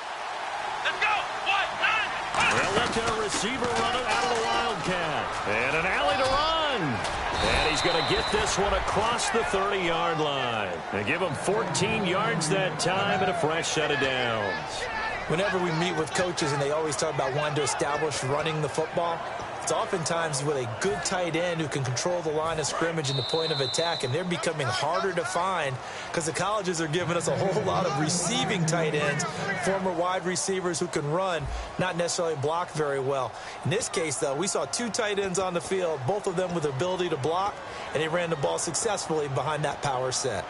They'll let their receiver run it out of the wildcat. And an alley to run. And he's going to get this one across the 30-yard line. And give him 14 yards that time and a fresh set of downs. Whenever we meet with coaches and they always talk about wanting to establish running the football, it's oftentimes with a good tight end who can control the line of scrimmage and the point of attack, and they're becoming harder to find because the colleges are giving us a whole lot of receiving tight ends, former wide receivers who can run, not necessarily block very well. In this case, though, we saw 2 tight ends on the field, both of them with the ability to block, and they ran the ball successfully behind that power set.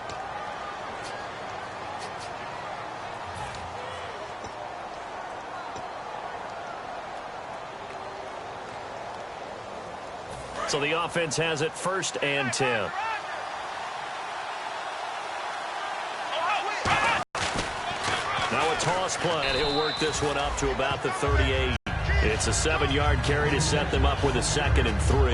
So the offense has it first and 10. Now a toss play, and he'll work this one up to about the 38. It's a 7-yard carry to set them up with a second and 3.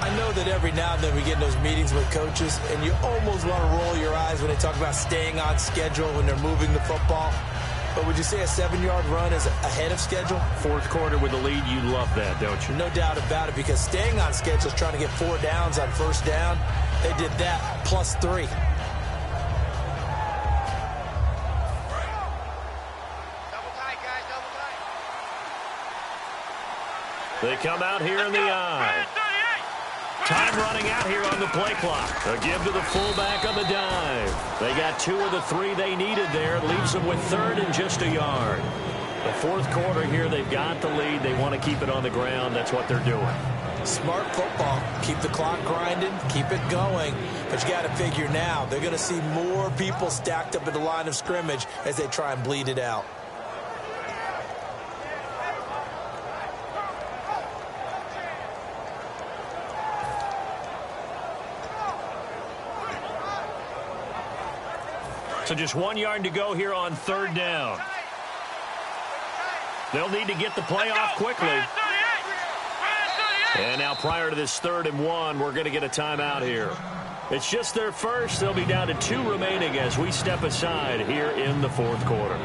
I know that every now and then we get in those meetings with coaches, and you almost want to roll your eyes when they talk about staying on schedule when they're moving the football. But would you say a 7-yard run is ahead of schedule? Fourth quarter with the lead, you love that, don't you? No doubt about it, because staying on schedule is trying to get 4 downs on first down. They did that plus 3. Double tight, guys, double tight. They come out here in the eye. Time running out here on the play clock. A give to the fullback on the dive. They got 2 of the 3 they needed there. It leaves them with 3rd and just a yard. The fourth quarter here, they've got the lead. They want to keep it on the ground. That's what they're doing. Smart football. Keep the clock grinding. Keep it going. But you got to figure now, they're going to see more people stacked up at the line of scrimmage as they try and bleed it out. So just 1 yard to go here on 3rd down. They'll need to get the play off quickly. And now prior to this 3rd and 1, we're going to get a timeout here. It's just their first. They'll be down to 2 remaining as we step aside here in the fourth quarter.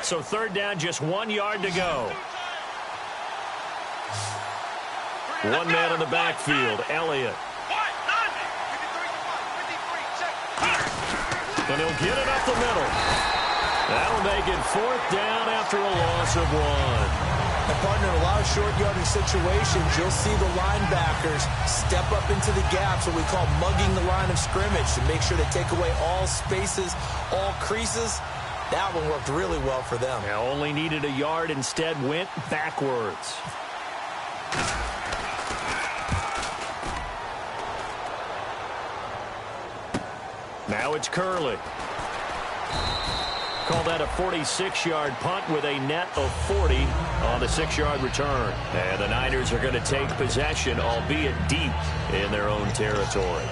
So 3rd down, just 1 yard to go. 1 man in the backfield, Elliott. And he'll get it up the middle. That'll make it 4th down after a loss of 1. And partner, in a lot of short yardage situations, you'll see the linebackers step up into the gaps, what we call mugging the line of scrimmage, to make sure they take away all spaces, all creases. That one worked really well for them. Now only needed a yard, instead went backwards. Now it's Curley. Call that a 46-yard punt with a net of 40 on the 6-yard return. And the Niners are going to take possession, albeit deep in their own territory.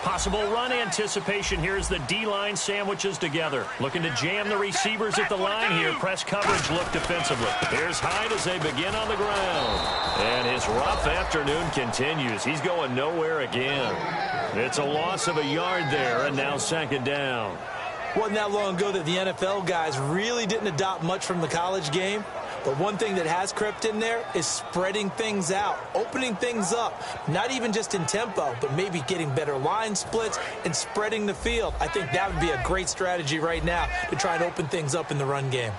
Possible run anticipation here as the D-line sandwiches together. Looking to jam the receivers at the line here. Press coverage look defensively. Here's Hyde as they begin on the ground. And his rough afternoon continues. He's going nowhere again. It's a loss of a yard there, and now 2nd down. Wasn't that long ago that the NFL guys really didn't adopt much from the college game. But one thing that has crept in there is spreading things out, opening things up, not even just in tempo, but maybe getting better line splits and spreading the field. I think that would be a great strategy right now to try and open things up in the run game.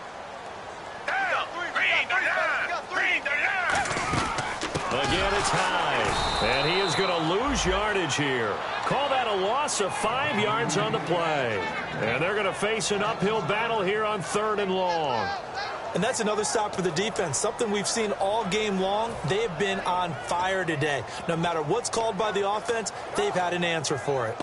Again, it's Hyde, and he is going to lose yardage here. Call that a loss of 5 yards on the play. And they're going to face an uphill battle here on 3rd and long. And that's another stop for the defense, something we've seen all game long. They have been on fire today. No matter what's called by the offense, they've had an answer for it.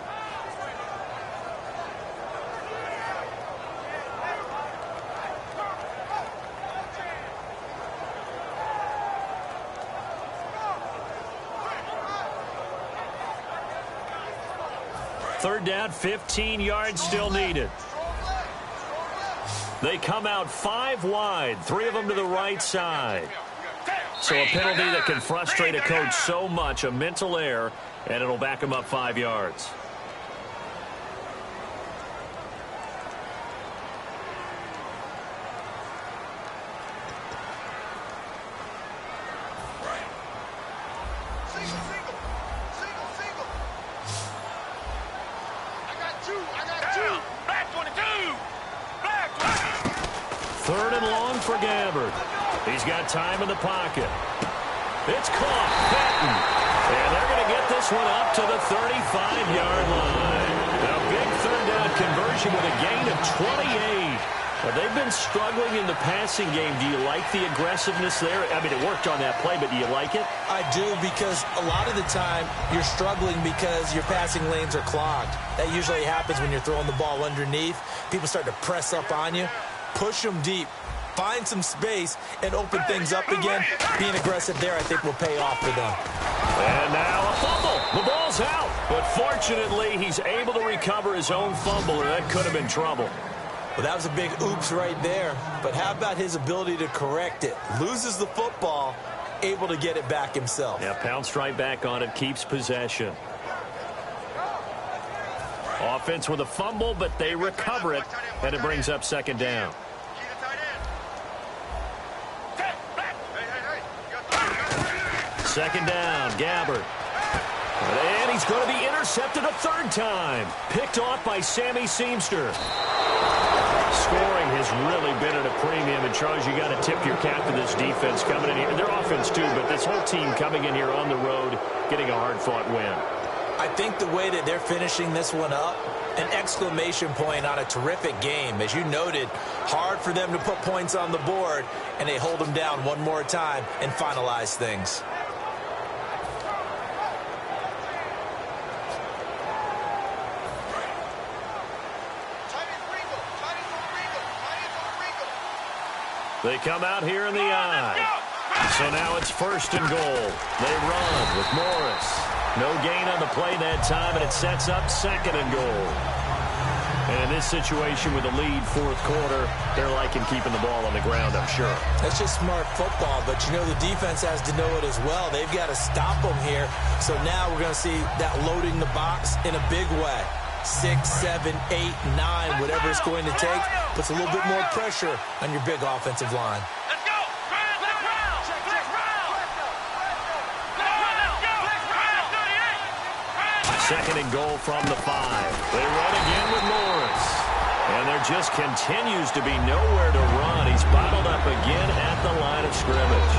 Third down, 15 yards still needed. They come out 5 wide, 3 of them to the right side. So a penalty that can frustrate a coach so much, a mental error, and it'll back him up 5 yards. Third and long for Gabbard. He's got time in the pocket. It's caught. Patton. And they're going to get get this one up to the 35-yard line. Now, big third down conversion with a gain of 28. Well, they've been struggling in the passing game. Do you like the aggressiveness there? I mean, it worked on that play, but do you like it? I do, because a lot of the time you're struggling because your passing lanes are clogged. That usually happens when you're throwing the ball underneath. People start to press up on you. Push them deep. Find some space and open things up again. Being aggressive there, I think, will pay off for them. And now a fumble. The ball's out. But fortunately, he's able to recover his own fumble, or that could have been trouble. Well, that was a big oops right there. But how about his ability to correct it? Loses the football, able to get it back himself. Yeah, pounced right back on it, keeps possession. Offense with a fumble, but they recover it, and it brings up second down. Second down, Gabbert. And he's going to be intercepted a third time. Picked off by Sammy Seamster. Scoring has really been at a premium. And, Charles, you got to tip your cap to this defense coming in here. Their offense, too, but this whole team coming in here on the road, getting a hard-fought win. I think the way that they're finishing this one up, an exclamation point on a terrific game. As you noted, hard for them to put points on the board, and they hold them down one more time and finalize things. They come out here in the eye. So now it's first and goal. They run with Morris. No gain on the play that time, and it sets up second and goal. And in this situation with a lead fourth quarter, they're liking keeping the ball on the ground, I'm sure. That's just smart football, but you know the defense has to know it as well. They've got to stop them here. So now we're going to see that loading the box in a big way. 6, 7, 8, 9, whatever it's going to take, puts a little bit more pressure on your big offensive line. Let's go! Second and goal from the 5. They run again with Morris. And there just continues to be nowhere to run. He's bottled up again at the line of scrimmage.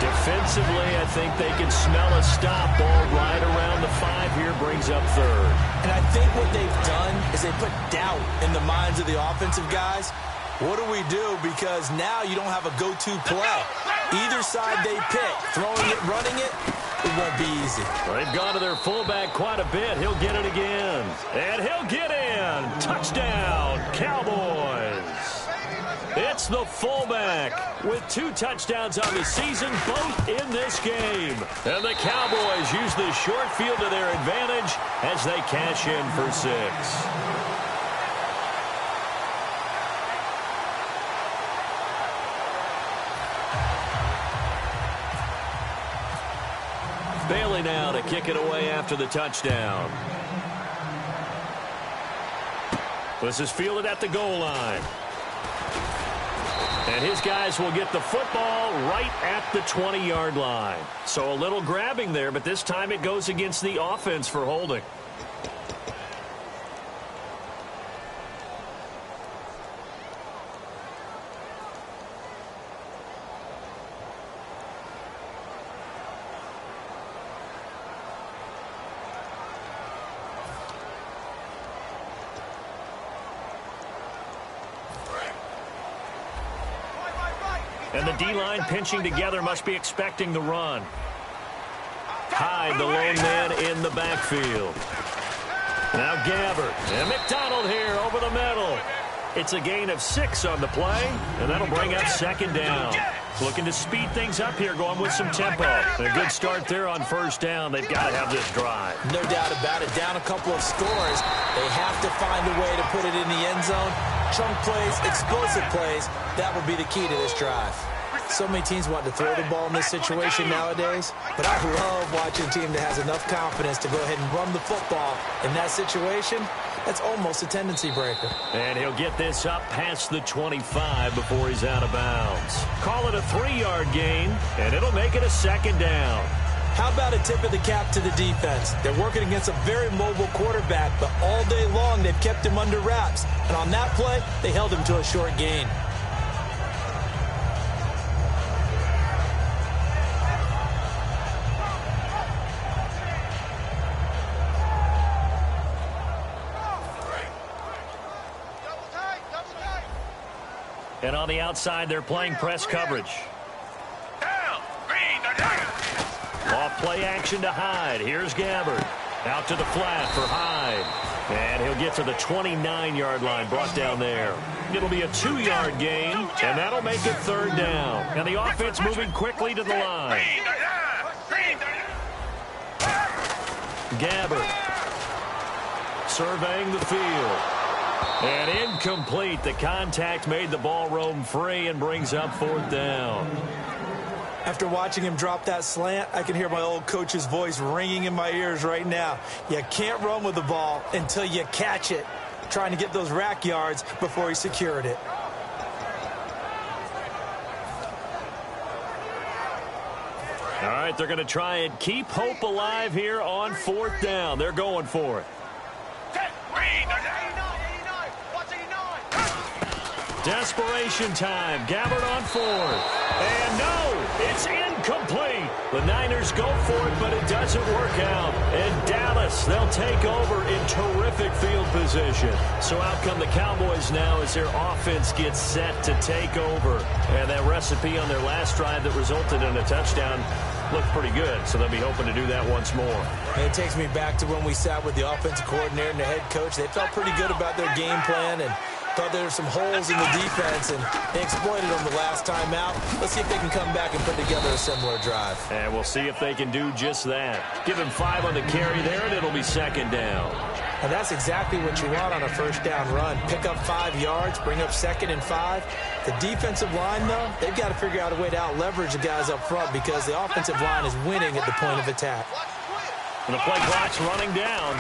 Defensively, I think they can smell a stop. Ball right around the 5 here, brings up third. And I think what they've done is they put doubt in the minds of the offensive guys. What do we do? Because now you don't have a go-to play. Either side they pick, throwing it, running it, it won't be easy. Well, they've gone to their fullback quite a bit. He'll get it again. And he'll get in. Touchdown, Cowboys. It's the fullback with 2 touchdowns on the season, both in this game. And the Cowboys use the short field to their advantage as they cash in for 6. Bailey now to kick it away after the touchdown. This is fielded at the goal line. And his guys will get the football right at the 20-yard line. So a little grabbing there, but this time it goes against the offense for holding. And the D-line pinching together, must be expecting the run. Hyde, the lone man in the backfield. Now Gabbert and McDonald here over the middle. It's a gain of 6 on the play, and that'll bring up second down. Looking to speed things up here, going with some tempo. And a good start there on first down. They've got to have this drive. No doubt about it. Down a couple of scores. They have to find a way to put it in the end zone. Chunk plays, explosive plays. That will be the key to this drive. So many teams want to throw the ball in this situation nowadays, but I love watching a team that has enough confidence to go ahead and run the football. In that situation, that's almost a tendency breaker. And he'll get this up past the 25 before he's out of bounds. Call it a 3-yard gain, and it'll make it a second down. How about a tip of the cap to the defense? They're working against a very mobile quarterback, but all day long they've kept him under wraps. And on that play, they held him to a short gain. And on the outside, they're playing press coverage. Off play action to Hyde. Here's Gabbard. Out to the flat for Hyde. And he'll get to the 29-yard line, brought down there. It'll be a 2-yard gain, and that'll make it 3rd down. And the offense moving quickly to the line. Gabbard surveying the field. And incomplete. The contact made the ball roam free and brings up 4th down. After watching him drop that slant, I can hear my old coach's voice ringing in my ears right now. You can't run with the ball until you catch it. Trying to get those rack yards before he secured it. All right, they're going to try and keep hope alive here on 4th down. They're going for it. Desperation time. Gabbard on 4th. And no, it's incomplete. The Niners go for it, but it doesn't work out. And Dallas, they'll take over in terrific field position. So out come the Cowboys now as their offense gets set to take over. And that recipe on their last drive that resulted in a touchdown looked pretty good, so they'll be hoping to do that once more. And it takes me back to when we sat with the offensive coordinator and the head coach. They felt pretty good about their game plan and thought there were some holes in the defense, and they exploited them the last time out. Let's see if they can come back and put together a similar drive. And we'll see if they can do just that. Give him 5 on the carry there, and it'll be 2nd down. And that's exactly what you want on a 1st down run. Pick up 5 yards, bring up 2nd and 5. The defensive line, though, they've got to figure out a way to out-leverage the guys up front because the offensive line is winning at the point of attack. And the play clock's running down.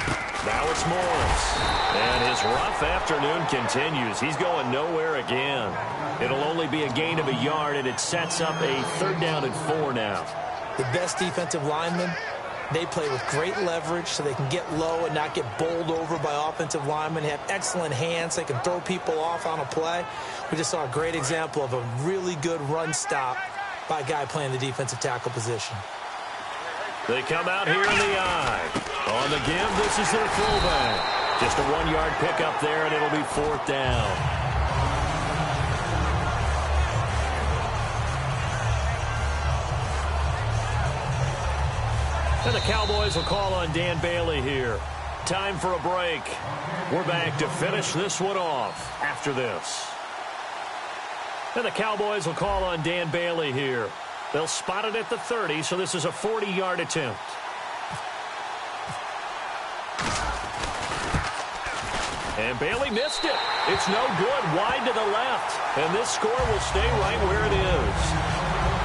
Now it's Morris. And his rough afternoon continues. He's going nowhere again. It'll only be a gain of a yard, and it sets up a 3rd down and 4 now. The best defensive linemen, they play with great leverage so they can get low and not get bowled over by offensive linemen. They have excellent hands. They can throw people off on a play. We just saw a great example of a really good run stop by a guy playing the defensive tackle position. They come out here in the eye. On the give, this is their fullback. Just a 1-yard pickup there, and it'll be 4th down. And the Cowboys will call on Dan Bailey here. Time for a break. We're back to finish this one off after this. And the Cowboys will call on Dan Bailey here. They'll spot it at the 30, so this is a 40-yard attempt. And Bailey missed it. It's no good. Wide to the left. And this score will stay right where it is.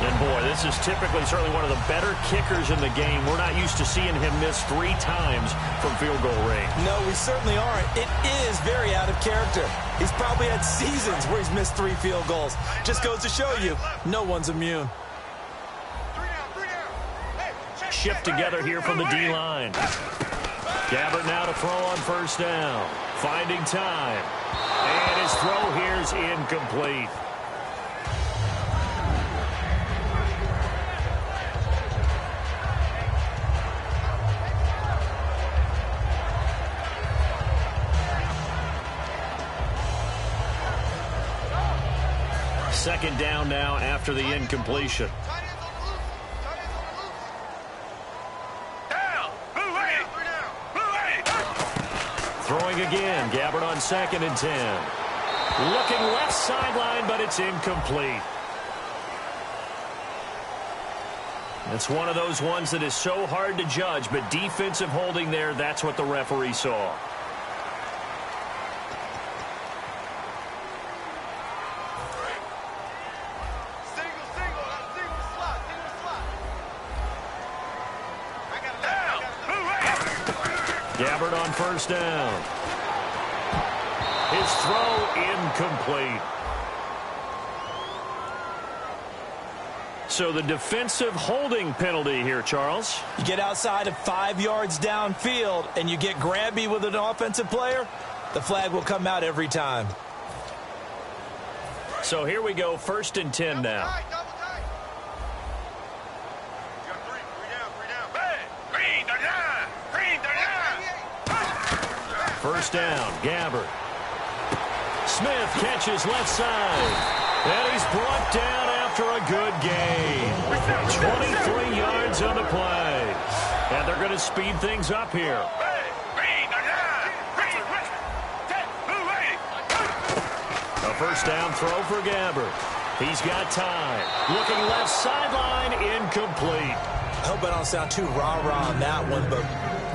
And, boy, this is typically certainly one of the better kickers in the game. We're not used to seeing him miss 3 times from field goal range. No, we certainly aren't. It is very out of character. He's probably had seasons where he's missed 3 field goals. Just goes to show you, no one's immune. Shift together here from the D-line. Gabbard now to throw on 1st down. Finding time. And his throw here is incomplete. Second down now after the incompletion. Throwing again. Gabbard on 2nd and 10. Looking left sideline, but it's incomplete. It's one of those ones that is so hard to judge, but defensive holding there, that's what the referee saw. Gabbard on 1st down. His throw incomplete. So the defensive holding penalty here, Charles. You get outside of 5 yards downfield and you get grabby with an offensive player, the flag will come out every time. So here we go, 1st and 10 now. First down, Gabbard. Smith catches left side. And he's brought down after a good gain. 23 yards on the play. And they're going to speed things up here. A first down throw for Gabbert. He's got time. Looking left sideline, incomplete. I hope I don't sound too rah-rah on that one, but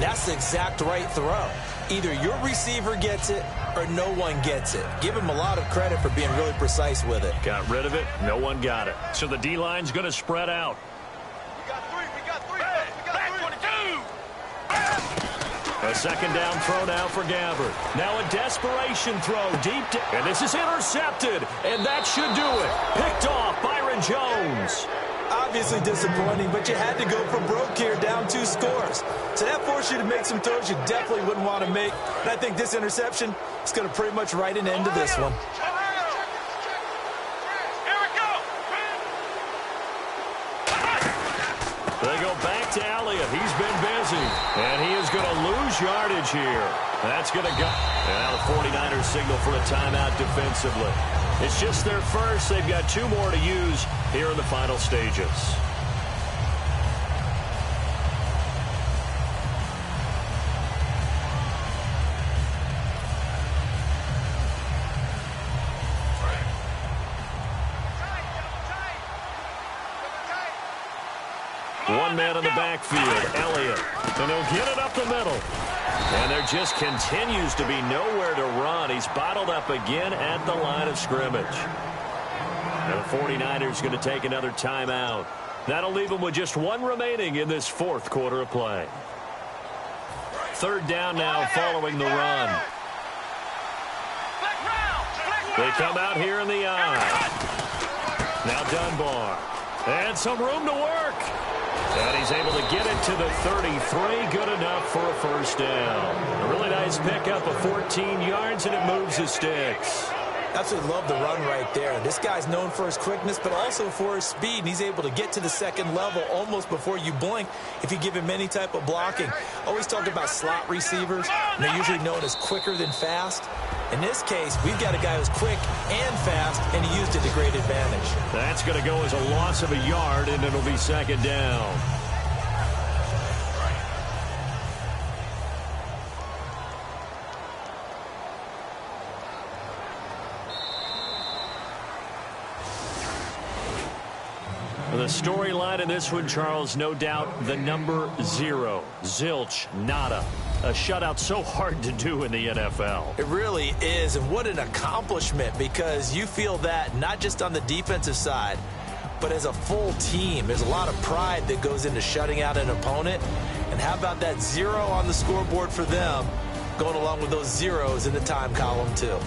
that's the exact right throw. Either your receiver gets it or no one gets it. Give him a lot of credit for being really precise with it. Got rid of it. No one got it. So the D-line's going to spread out. We got three. We got three. We got three. A second down throw now for Gabbert. Now a desperation throw deep. And this is intercepted. And that should do it. Picked off Byron Jones. Obviously disappointing, but you had to go for broke here, down 2 scores. So that forced you to make some throws you definitely wouldn't want to make. And I think this interception is going to pretty much write an end to this one. Here we go. They go back to Elliott. He's been busy. And he is going to lose yardage here. That's going to go. And now the 49ers signal for a timeout defensively. It's just their first. They've got 2 more to use here in the final stages. One man in the backfield, Elliott. And he'll get it up the middle. And there just continues to be nowhere to run. He's bottled up again at the line of scrimmage. And the 49ers going to take another timeout. That'll leave them with just 1 remaining in this 4th quarter of play. 3rd down now following the run. They come out here in the eye. Now Dunbar. And some room to work. And he's able to get it to the 33. Good enough for a first down. A really nice pickup of 14 yards, and it moves the sticks. Absolutely love the run right there. This guy's known for his quickness, but also for his speed. And he's able to get to the second level almost before you blink if you give him any type of blocking. Always talk about slot receivers, and they're usually known as quicker than fast. In this case, we've got a guy who's quick and fast, and he used it to great advantage. That's going to go as a loss of a yard, and it'll be 2nd down. The storyline in this one, Charles, no doubt the number 0. Zilch, nada. A shutout so hard to do in the NFL. It really is, and what an accomplishment, because you feel that not just on the defensive side, but as a full team. There's a lot of pride that goes into shutting out an opponent. And how about that 0 on the scoreboard for them, going along with those zeros in the time column, too.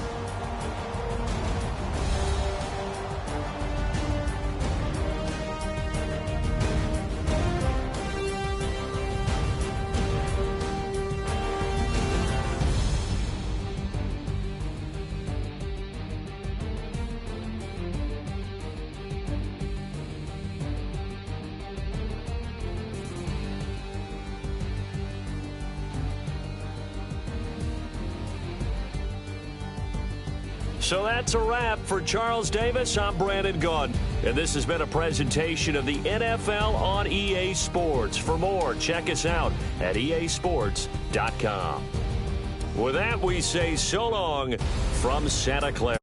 So that's a wrap for Charles Davis. I'm Brandon Gaudin, and this has been a presentation of the NFL on EA Sports. For more, check us out at easports.com. With that, we say so long from Santa Clara.